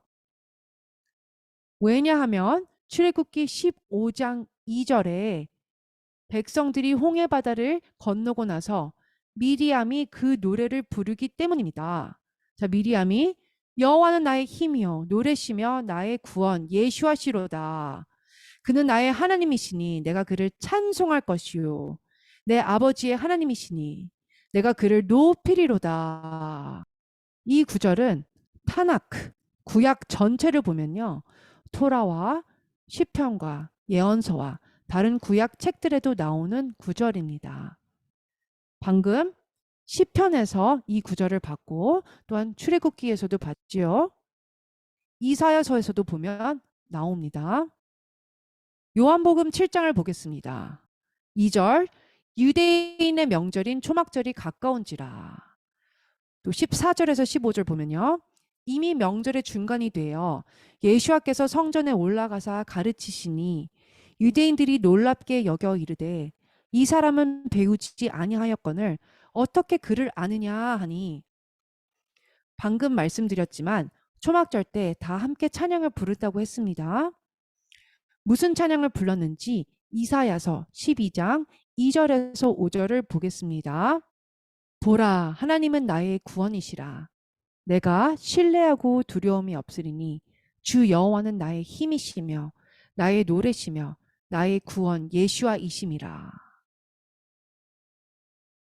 왜냐하면 출애굽기 15장 2절에 백성들이 홍해 바다를 건너고 나서 미리암이 그 노래를 부르기 때문입니다. 자, 미리암이 여호와는 나의 힘이요 노래시며 나의 구원 예수하시로다. 그는 나의 하나님이시니 내가 그를 찬송할 것이요 내 아버지의 하나님이시니 내가 그를 높이리로다. 이 구절은 타나크 구약 전체를 보면요. 토라와 시편과 예언서와 다른 구약 책들에도 나오는 구절입니다. 방금 시편에서 이 구절을 봤고 또한 출애굽기에서도 봤지요. 이사야서에서도 보면 나옵니다. 요한복음 7장을 보겠습니다. 2절 유대인의 명절인 초막절이 가까운지라. 또 14절에서 15절 보면요. 이미 명절의 중간이 되어 예수와께서 성전에 올라가사 가르치시니 유대인들이 놀랍게 여겨 이르되 이 사람은 배우지 아니하였거늘 어떻게 그를 아느냐 하니. 방금 말씀드렸지만 초막절 때 다 함께 찬양을 부른다고 했습니다. 무슨 찬양을 불렀는지 이사야서 12장 2절에서 5절을 보겠습니다. 보라, 하나님은 나의 구원이시라. 내가 신뢰하고 두려움이 없으리니 주 여호와는 나의 힘이시며 나의 노래시며 나의 구원 예수와이심이라.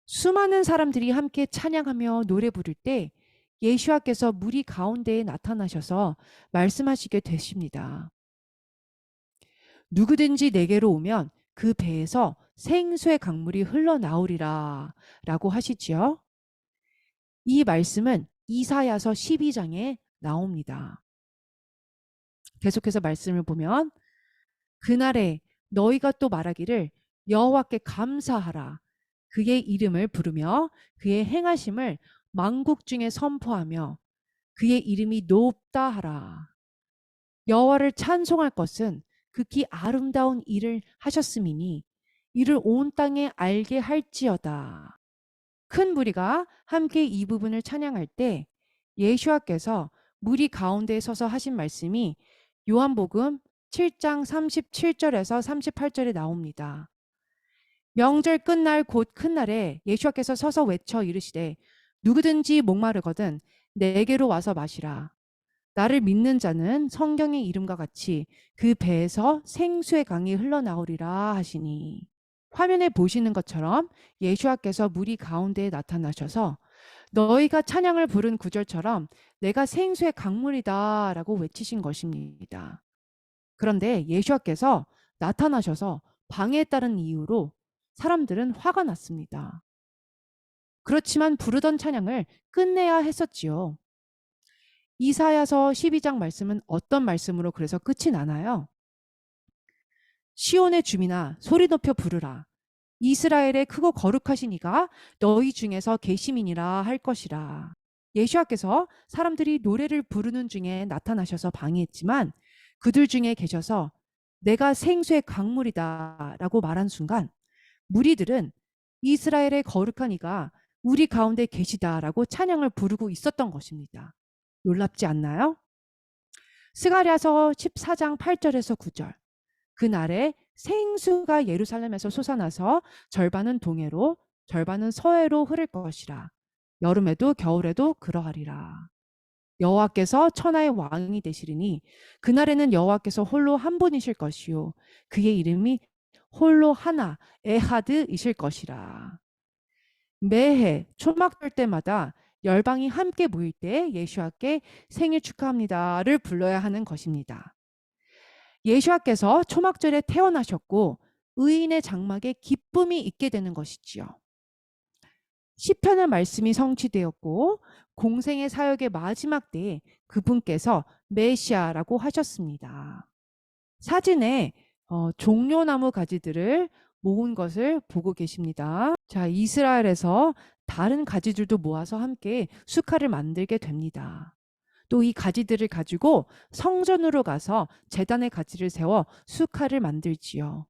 수많은 사람들이 함께 찬양하며 노래 부를 때 예수와께서 무리 가운데에 나타나셔서 말씀하시게 되십니다. 누구든지 내게로 오면 그 배에서 생수의 강물이 흘러나오리라 라고 하시지요. 이 말씀은 이사야서 12장에 나옵니다. 계속해서 말씀을 보면 그날에 너희가 또 말하기를 여호와께 감사하라. 그의 이름을 부르며 그의 행하심을 만국 중에 선포하며 그의 이름이 높다 하라. 여호와를 찬송할 것은 극히 아름다운 일을 하셨음이니 이를 온 땅에 알게 할지어다. 큰 무리가 함께 이 부분을 찬양할 때 예수와께서 무리 가운데에 서서 하신 말씀이 요한복음 7장 37절에서 38절에 나옵니다. 명절 끝날 곧 큰 날에 예수와께서 서서 외쳐 이르시되 누구든지 목마르거든 내게로 와서 마시라. 나를 믿는 자는 성경의 이름과 같이 그 배에서 생수의 강이 흘러나오리라 하시니. 화면에 보시는 것처럼 예수와께서 무리 가운데에 나타나셔서 너희가 찬양을 부른 구절처럼 내가 생수의 강물이다 라고 외치신 것입니다. 그런데 예수와께서 나타나셔서 방해했다는 이유로 사람들은 화가 났습니다. 그렇지만 부르던 찬양을 끝내야 했었지요. 이사야서 12장 말씀은 어떤 말씀으로 그래서 끝이 나나요? 시온의 주민아 소리 높여 부르라. 이스라엘의 크고 거룩하신 이가 너희 중에서 계시민이라 할 것이라. 예수와께서 사람들이 노래를 부르는 중에 나타나셔서 방해했지만 그들 중에 계셔서 내가 생수의 강물이다 라고 말한 순간 무리들은 이스라엘의 거룩한 이가 우리 가운데 계시다라고 찬양을 부르고 있었던 것입니다. 놀랍지 않나요? 스가랴서 14장 8절에서 9절. 그날에 생수가 예루살렘에서 솟아나서 절반은 동해로 절반은 서해로 흐를 것이라. 여름에도 겨울에도 그러하리라. 여호와께서 천하의 왕이 되시리니 그날에는 여호와께서 홀로 한 분이실 것이요 그의 이름이 홀로 하나 에하드이실 것이라. 매해 초막절 때마다 열방이 함께 모일 때 예수와께 생일 축하합니다를 불러야 하는 것입니다. 예수와께서 초막절에 태어나셨고 의인의 장막에 기쁨이 있게 되는 것이지요. 시편의 말씀이 성취되었고 공생의 사역의 마지막 때에 그분께서 메시아라고 하셨습니다. 사진에 종려나무 가지들을 모은 것을 보고 계십니다. 자, 이스라엘에서 다른 가지들도 모아서 함께 수칼을 만들게 됩니다. 또 이 가지들을 가지고 성전으로 가서 제단의 가지를 세워 수칼을 만들지요.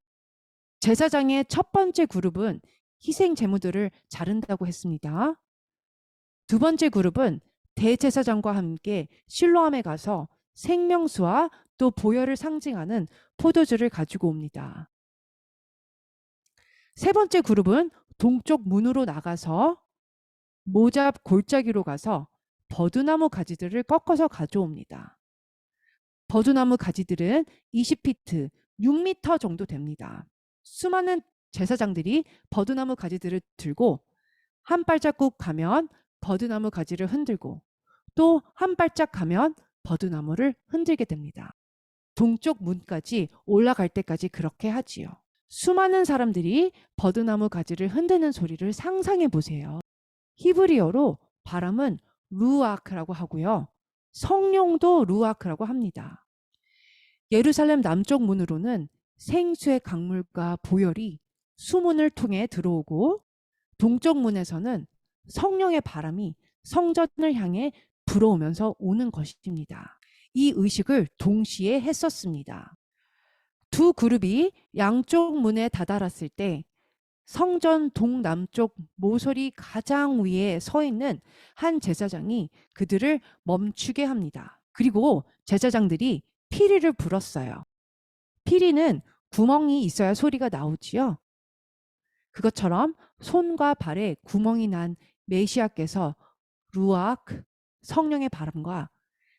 제사장의 첫 번째 그룹은 희생 제물들을 자른다고 했습니다. 두 번째 그룹은 대제사장과 함께 실로암에 가서 생명수와 또 보혈을 상징하는 포도주를 가지고 옵니다. 세 번째 그룹은 동쪽 문으로 나가서 모잡 골짜기로 가서 버드나무 가지들을 꺾어서 가져옵니다. 버드나무 가지들은 20피트, 6미터 정도 됩니다. 수많은 제사장들이 버드나무 가지들을 들고 한 발자국 가면 버드나무 가지를 흔들고 또 한 발짝 가면 버드나무를 흔들게 됩니다. 동쪽 문까지 올라갈 때까지 그렇게 하지요. 수많은 사람들이 버드나무 가지를 흔드는 소리를 상상해 보세요. 히브리어로 바람은 루아크라고 하고요. 성령도 루아크라고 합니다. 예루살렘 남쪽 문으로는 생수의 강물과 보혈이 수문을 통해 들어오고 동쪽 문에서는 성령의 바람이 성전을 향해 불어오면서 오는 것입니다. 이 의식을 동시에 했었습니다. 두 그룹이 양쪽 문에 다다랐을 때 성전 동남쪽 모서리 가장 위에 서 있는 한 제사장이 그들을 멈추게 합니다. 그리고 제사장들이 피리를 불었어요. 피리는 구멍이 있어야 소리가 나오지요. 그것처럼 손과 발에 구멍이 난 메시아께서 루아크, 성령의 바람과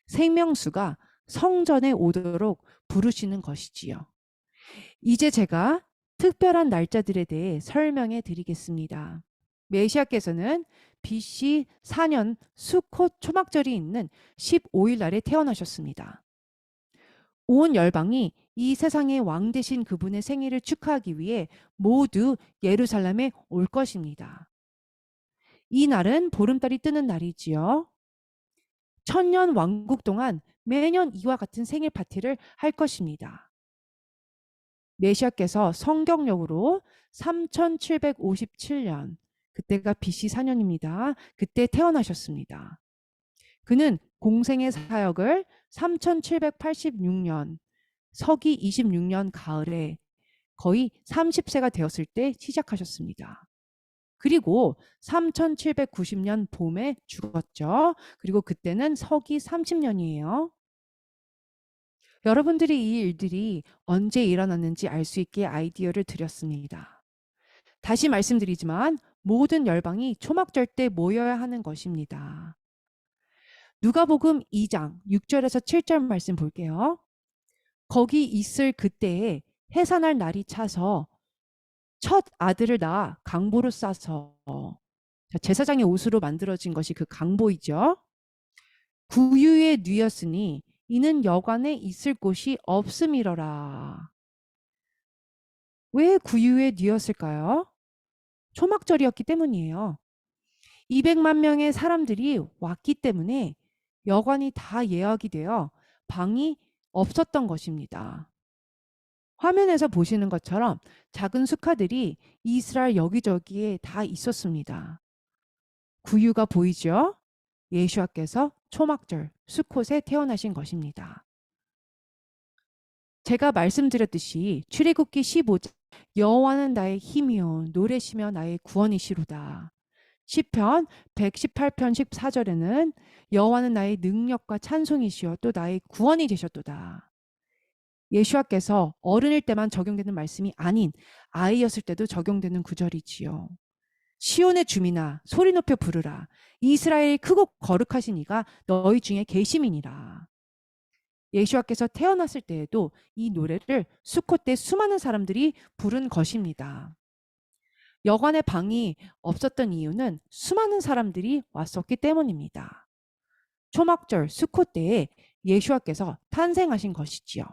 생명수가 성전에 오도록 부르시는 것이지요. 이제 제가 특별한 날짜들에 대해 설명해 드리겠습니다. 메시아께서는 BC 4년 수콧 초막절이 있는 15일 날에 태어나셨습니다. 온 열방이 이 세상의 왕 되신 그분의 생일을 축하하기 위해 모두 예루살렘에 올 것입니다. 이 날은 보름달이 뜨는 날이지요. 천년 왕국 동안 매년 이와 같은 생일 파티를 할 것입니다. 메시아께서 성경력으로 3757년, 그때가 BC 4년입니다. 그때 태어나셨습니다. 그는 공생의 사역을 3786년, 서기 26년 가을에 거의 30세가 되었을 때 시작하셨습니다. 그리고 3790년 봄에 죽었죠. 그리고 그때는 서기 30년이에요. 여러분들이 이 일들이 언제 일어났는지 알 수 있게 아이디어를 드렸습니다. 다시 말씀드리지만 모든 열방이 초막절 때 모여야 하는 것입니다. 누가복음 2장 6절에서 7절 말씀 볼게요. 거기 있을 그때에 해산할 날이 차서 첫 아들을 낳아 강보로 싸서, 제사장의 옷으로 만들어진 것이 그 강보이죠. 구유에 누였으니 이는 여관에 있을 곳이 없음이러라. 왜 구유에 누였을까요? 초막절이었기 때문이에요. 200만 명의 사람들이 왔기 때문에 여관이 다 예약이 되어 방이 없었던 것입니다. 화면에서 보시는 것처럼 작은 수카들이 이스라엘 여기저기에 다 있었습니다. 구유가 보이죠? 예수와께서 초막절 수콧에 태어나신 것입니다. 제가 말씀드렸듯이 출애굽기 15장 여호와는 나의 힘이요 노래시며 나의 구원이시로다. 시편 118편 14절에는 여호와는 나의 능력과 찬송이시여 또 나의 구원이 되셨도다. 예수와께서 어른일 때만 적용되는 말씀이 아닌 아이였을 때도 적용되는 구절이지요. 시온의 주민아 소리 높여 부르라. 이스라엘이 크고 거룩하신 이가 너희 중에 계심이니라. 예수와께서 태어났을 때에도 이 노래를 수콧 때 수많은 사람들이 부른 것입니다. 여관의 방이 없었던 이유는 수많은 사람들이 왔었기 때문입니다. 초막절 수콧 때에 예수와께서 탄생하신 것이지요.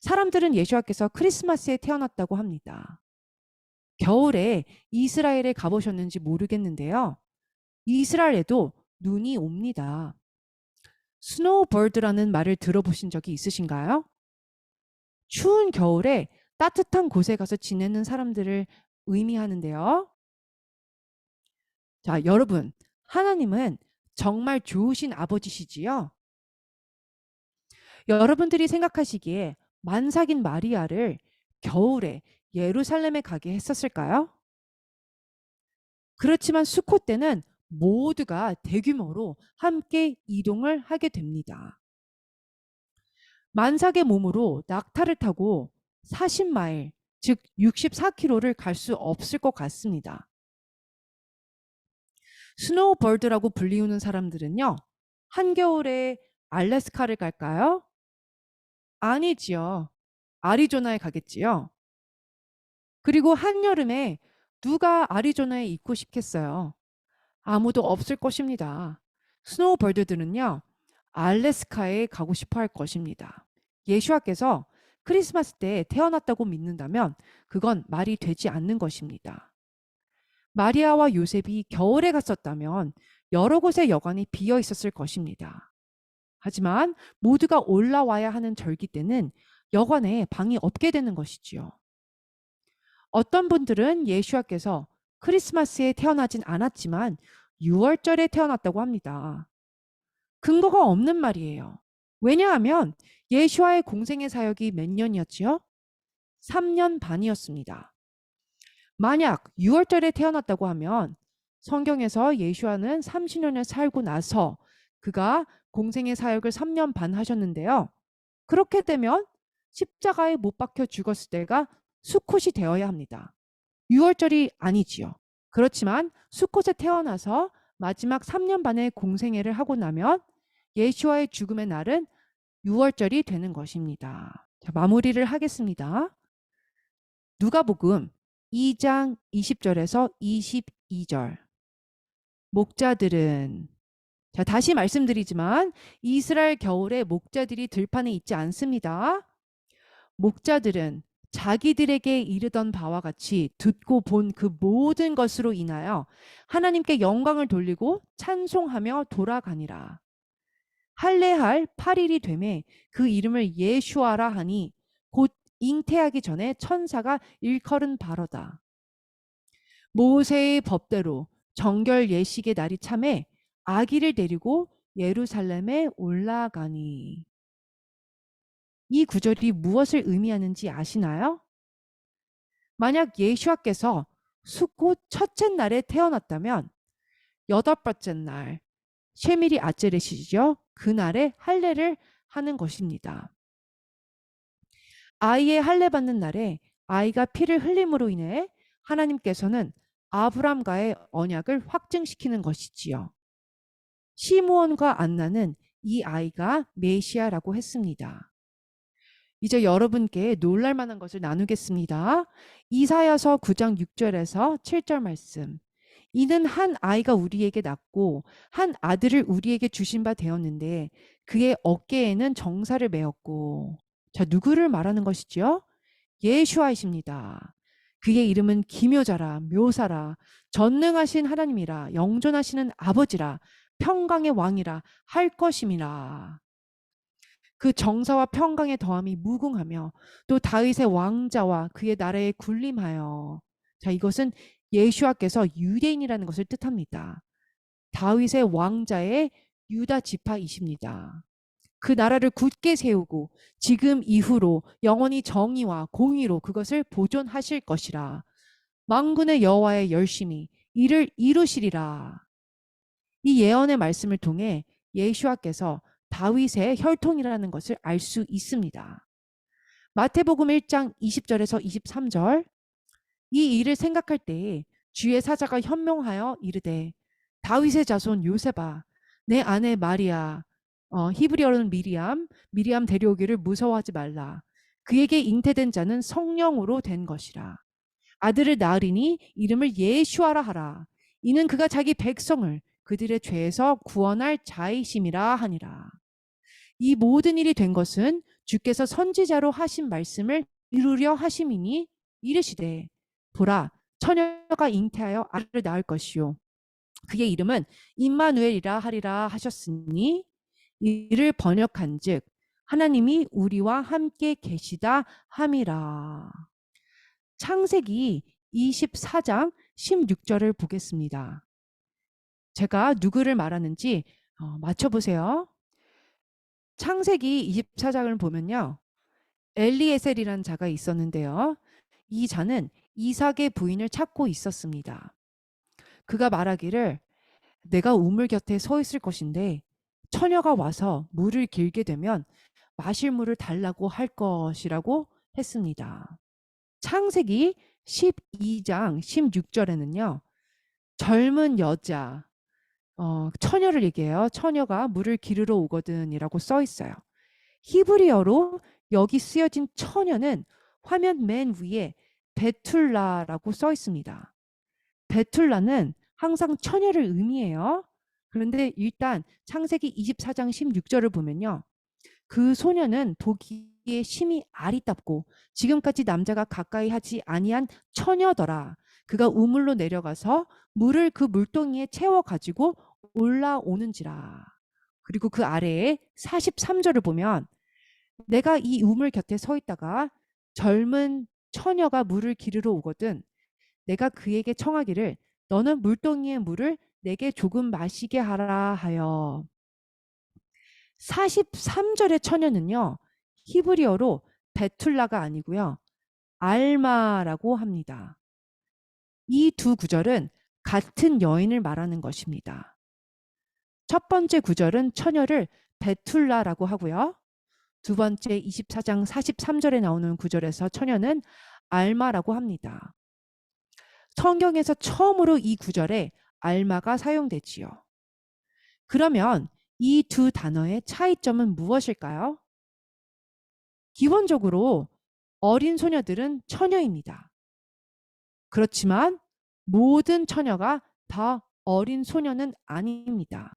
사람들은 예수와께서 크리스마스에 태어났다고 합니다. 겨울에 이스라엘에 가보셨는지 모르겠는데요. 이스라엘에도 눈이 옵니다. 스노우버드라는 말을 들어보신 적이 있으신가요? 추운 겨울에 따뜻한 곳에 가서 지내는 사람들을 의미하는데요. 자, 여러분, 하나님은 정말 좋으신 아버지시지요? 여러분들이 생각하시기에 만삭인 마리아를 겨울에 예루살렘에 가게 했었을까요? 그렇지만 수코 때는 모두가 대규모로 함께 이동을 하게 됩니다. 만삭의 몸으로 낙타를 타고 40마일, 즉 64km를 갈 수 없을 것 같습니다. 스노우버드라고 불리우는 사람들은요, 한겨울에 알래스카를 갈까요? 아니지요. 아리조나에 가겠지요. 그리고 한여름에 누가 아리조나에 있고 싶겠어요? 아무도 없을 것입니다. 스노우버드들은요, 알래스카에 가고 싶어 할 것입니다. 예수와께서 크리스마스 때 태어났다고 믿는다면 그건 말이 되지 않는 것입니다. 마리아와 요셉이 겨울에 갔었다면 여러 곳의 여관이 비어 있었을 것입니다. 하지만 모두가 올라와야 하는 절기 때는 여관에 방이 없게 되는 것이지요. 어떤 분들은 예수와께서 크리스마스에 태어나진 않았지만 6월절에 태어났다고 합니다. 근거가 없는 말이에요. 왜냐하면 예수와의 공생의 사역이 몇 년이었지요? 3년 반이었습니다. 만약 6월절에 태어났다고 하면 성경에서 예수와는 30년을 살고 나서 그가 공생의 사역을 3년 반 하셨는데요. 그렇게 되면 십자가에 못 박혀 죽었을 때가 수콧이 되어야 합니다. 6월절이 아니지요. 그렇지만 수콧에 태어나서 마지막 3년 반의 공생애를 하고 나면 예수와의 죽음의 날은 6월절이 되는 것입니다. 자, 마무리를 하겠습니다. 누가복음 2장 20절에서 22절. 목자들은, 자, 다시 말씀드리지만 이스라엘 겨울에 목자들이 들판에 있지 않습니다. 목자들은 자기들에게 이르던 바와 같이 듣고 본 그 모든 것으로 인하여 하나님께 영광을 돌리고 찬송하며 돌아가니라. 할례할 8일이 되매 그 이름을 예수아라 하니 곧 잉태하기 전에 천사가 일컬은 바로다. 모세의 법대로 정결 예식의 날이 참에 아기를 데리고 예루살렘에 올라가니. 이 구절이 무엇을 의미하는지 아시나요? 만약 예수와께서 수꽃 첫째 날에 태어났다면 여덟 번째 날 쉐미리 아제렛이죠. 그날에 할례를 하는 것입니다. 아이의 할례 받는 날에 아이가 피를 흘림으로 인해 하나님께서는 아브람과의 언약을 확증시키는 것이지요. 시므온과 안나는 이 아이가 메시아라고 했습니다. 이제 여러분께 놀랄 만한 것을 나누겠습니다. 이사야서 9장 6절에서 7절 말씀. 이는 한 아이가 우리에게 낳고 한 아들을 우리에게 주신 바 되었는데 그의 어깨에는 정사를 메었고. 자, 누구를 말하는 것이지요? 예수아이십니다. 그의 이름은 기묘자라, 묘사라, 전능하신 하나님이라, 영존하시는 아버지라, 평강의 왕이라 할 것임이라. 그 정사와 평강의 더함이 무궁하며 또 다윗의 왕자와 그의 나라에 군림하여. 자, 이것은 예수와께서 유대인이라는 것을 뜻합니다. 다윗의 왕자의 유다 지파이십니다. 그 나라를 굳게 세우고 지금 이후로 영원히 정의와 공의로 그것을 보존하실 것이라. 만군의 여호와의 열심히 이를 이루시리라. 이 예언의 말씀을 통해 예수와께서 다윗의 혈통이라는 것을 알 수 있습니다. 마태복음 1장 20절에서 23절. 이 일을 생각할 때에 주의 사자가 현명하여 이르되 다윗의 자손 요셉아 내 아내 마리아 히브리어로는 미리암 데려오기를 무서워하지 말라. 그에게 잉태된 자는 성령으로 된 것이라. 아들을 낳으리니 이름을 예수아라 하라. 이는 그가 자기 백성을 그들의 죄에서 구원할 자이심이라 하니라. 이 모든 일이 된 것은 주께서 선지자로 하신 말씀을 이루려 하심이니 이르시되 보라 처녀가 잉태하여 아들을 낳을 것이요 그의 이름은 임마누엘이라 하리라 하셨으니 이를 번역한즉 하나님이 우리와 함께 계시다 함이라. 창세기 24장 16절을 보겠습니다. 제가 누구를 말하는지 맞춰보세요. 창세기 24장을 보면요. 엘리에셀이라는 자가 있었는데요. 이 자는 이삭의 부인을 찾고 있었습니다. 그가 말하기를 내가 우물 곁에 서 있을 것인데 처녀가 와서 물을 길게 되면 마실 물을 달라고 할 것이라고 했습니다. 창세기 12장 16절에는요. 젊은 여자, 처녀를 얘기해요. 처녀가 물을 기르러 오거든이라고 써 있어요. 히브리어로 여기 쓰여진 처녀는 화면 맨 위에 베툴라라고 써 있습니다. 베툴라는 항상 처녀를 의미해요. 그런데 일단 창세기 24장 16절을 보면요. 그 소녀는 보기에 심히 아리답고 지금까지 남자가 가까이 하지 아니한 처녀더라. 그가 우물로 내려가서 물을 그 물동이에 채워 가지고 올라오는지라. 그리고 그 아래에 43절을 보면 내가 이 우물 곁에 서 있다가 젊은 처녀가 물을 기르러 오거든. 내가 그에게 청하기를 너는 물동이의 물을 내게 조금 마시게 하라 하여. 43절의 처녀는요. 히브리어로 베툴라가 아니고요. 알마라고 합니다. 이 두 구절은 같은 여인을 말하는 것입니다. 첫 번째 구절은 처녀를 베툴라라고 하고요. 두 번째 24장 43절에 나오는 구절에서 처녀는 알마라고 합니다. 성경에서 처음으로 이 구절에 알마가 사용되지요. 그러면 이 두 단어의 차이점은 무엇일까요? 기본적으로 어린 소녀들은 처녀입니다. 그렇지만 모든 처녀가 다 어린 소녀는 아닙니다.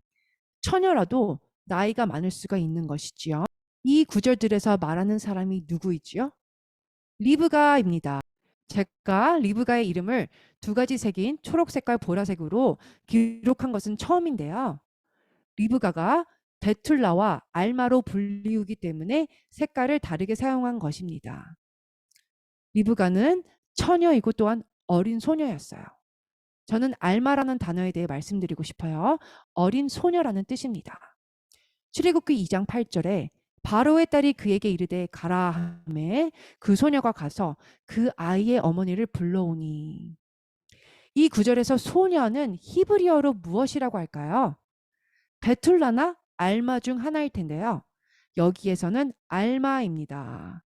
처녀라도 나이가 많을 수가 있는 것이지요. 이 구절들에서 말하는 사람이 누구이지요? 리브가입니다. 제가 리브가의 이름을 두 가지 색인 초록색과 보라색으로 기록한 것은 처음인데요. 리브가가 베툴라와 알마로 불리우기 때문에 색깔을 다르게 사용한 것입니다. 리브가는 처녀이고 또한 어린 소녀였어요. 저는 알마라는 단어에 대해 말씀드리고 싶어요. 어린 소녀라는 뜻입니다. 출애굽기 2장 8절에 바로의 딸이 그에게 이르되 가라 하매 그 소녀가 가서 그 아이의 어머니를 불러오니. 이 구절에서 소녀는 히브리어로 무엇이라고 할까요? 베툴라나 알마 중 하나일 텐데요. 여기에서는 알마입니다.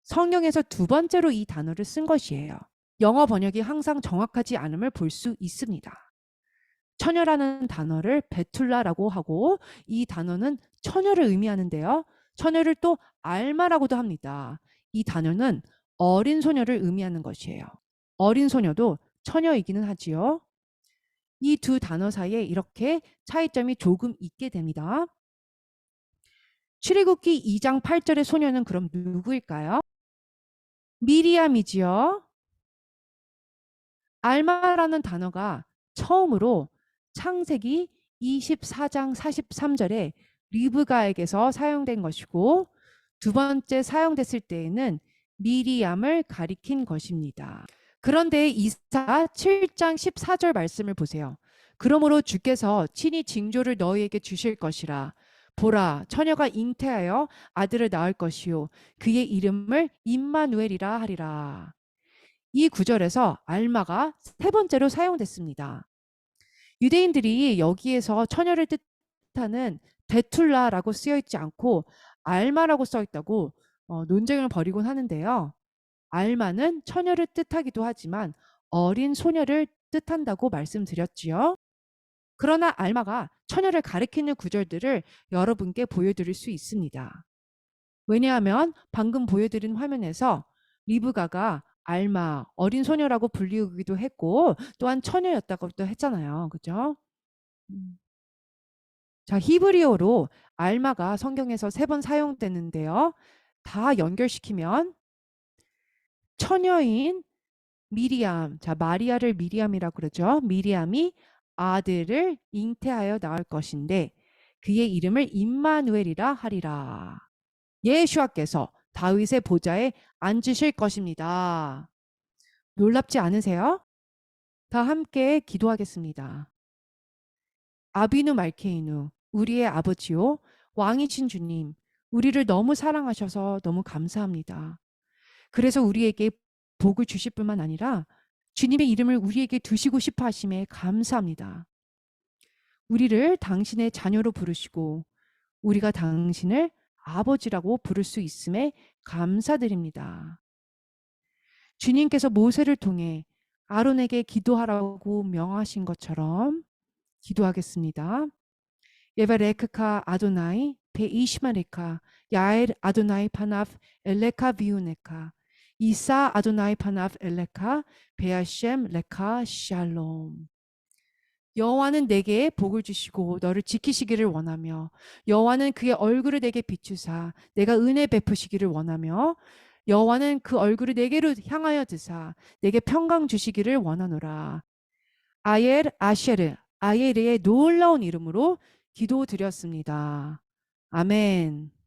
성경에서 두 번째로 이 단어를 쓴 것이에요. 영어 번역이 항상 정확하지 않음을 볼 수 있습니다. 처녀라는 단어를 베툴라라고 하고 이 단어는 처녀를 의미하는데요. 처녀를 또 알마라고도 합니다. 이 단어는 어린 소녀를 의미하는 것이에요. 어린 소녀도 처녀이기는 하지요. 이 두 단어 사이에 이렇게 차이점이 조금 있게 됩니다. 출애굽기 2장 8절의 소녀는 그럼 누구일까요? 미리암이지요. 알마라는 단어가 처음으로 창세기 24장 43절에 리브가에게서 사용된 것이고 두 번째 사용됐을 때에는 미리암을 가리킨 것입니다. 그런데 이사 7장 14절 말씀을 보세요. 그러므로 주께서 친히 징조를 너희에게 주실 것이라. 보라, 처녀가 잉태하여 아들을 낳을 것이요 그의 이름을 임마누엘이라 하리라. 이 구절에서 알마가 세 번째로 사용됐습니다. 유대인들이 여기에서 처녀를 뜻하는 베툴라라고 쓰여 있지 않고 알마라고 써 있다고 논쟁을 벌이곤 하는데요. 알마는 처녀를 뜻하기도 하지만 어린 소녀를 뜻한다고 말씀드렸지요. 그러나 알마가 처녀를 가리키는 구절들을 여러분께 보여드릴 수 있습니다. 왜냐하면 방금 보여드린 화면에서 리브가가 알마, 어린 소녀라고 불리우기도 했고 또한 처녀였다고도 했잖아요. 그죠? 자, 히브리어로 알마가 성경에서 3번 사용되는데요. 다 연결시키면 처녀인 미리암, 자 마리아를 미리암이라고 그러죠. 미리암이 아들을 잉태하여 낳을 것인데 그의 이름을 임마누엘이라 하리라. 예수와께서 다윗의 보좌에 앉으실 것입니다. 놀랍지 않으세요? 다 함께 기도하겠습니다. 아비누 말케이누, 우리의 아버지요, 왕이신 주님, 우리를 너무 사랑하셔서 너무 감사합니다. 그래서 우리에게 복을 주실 뿐만 아니라 주님의 이름을 우리에게 두시고 싶어 하심에 감사합니다. 우리를 당신의 자녀로 부르시고 우리가 당신을 아버지라고 부를 수 있음에 감사드립니다. 주님께서 모세를 통해 아론에게 기도하라고 명하신 것처럼 기도하겠습니다. 예바레크카 아도나이 베이시마레카 야엘 아도나이 파나프 엘레카 비우네카 이사 아도나이 파나프 엘레카 베아셴 레카 샬롬. 여호와는 내게 복을 주시고 너를 지키시기를 원하며 여호와는 그의 얼굴을 내게 비추사 내가 은혜 베푸시기를 원하며 여호와는 그 얼굴을 내게로 향하여 드사 내게 평강 주시기를 원하노라. 아엘 아쉐르 아예르의 놀라운 이름으로 기도드렸습니다. 아멘.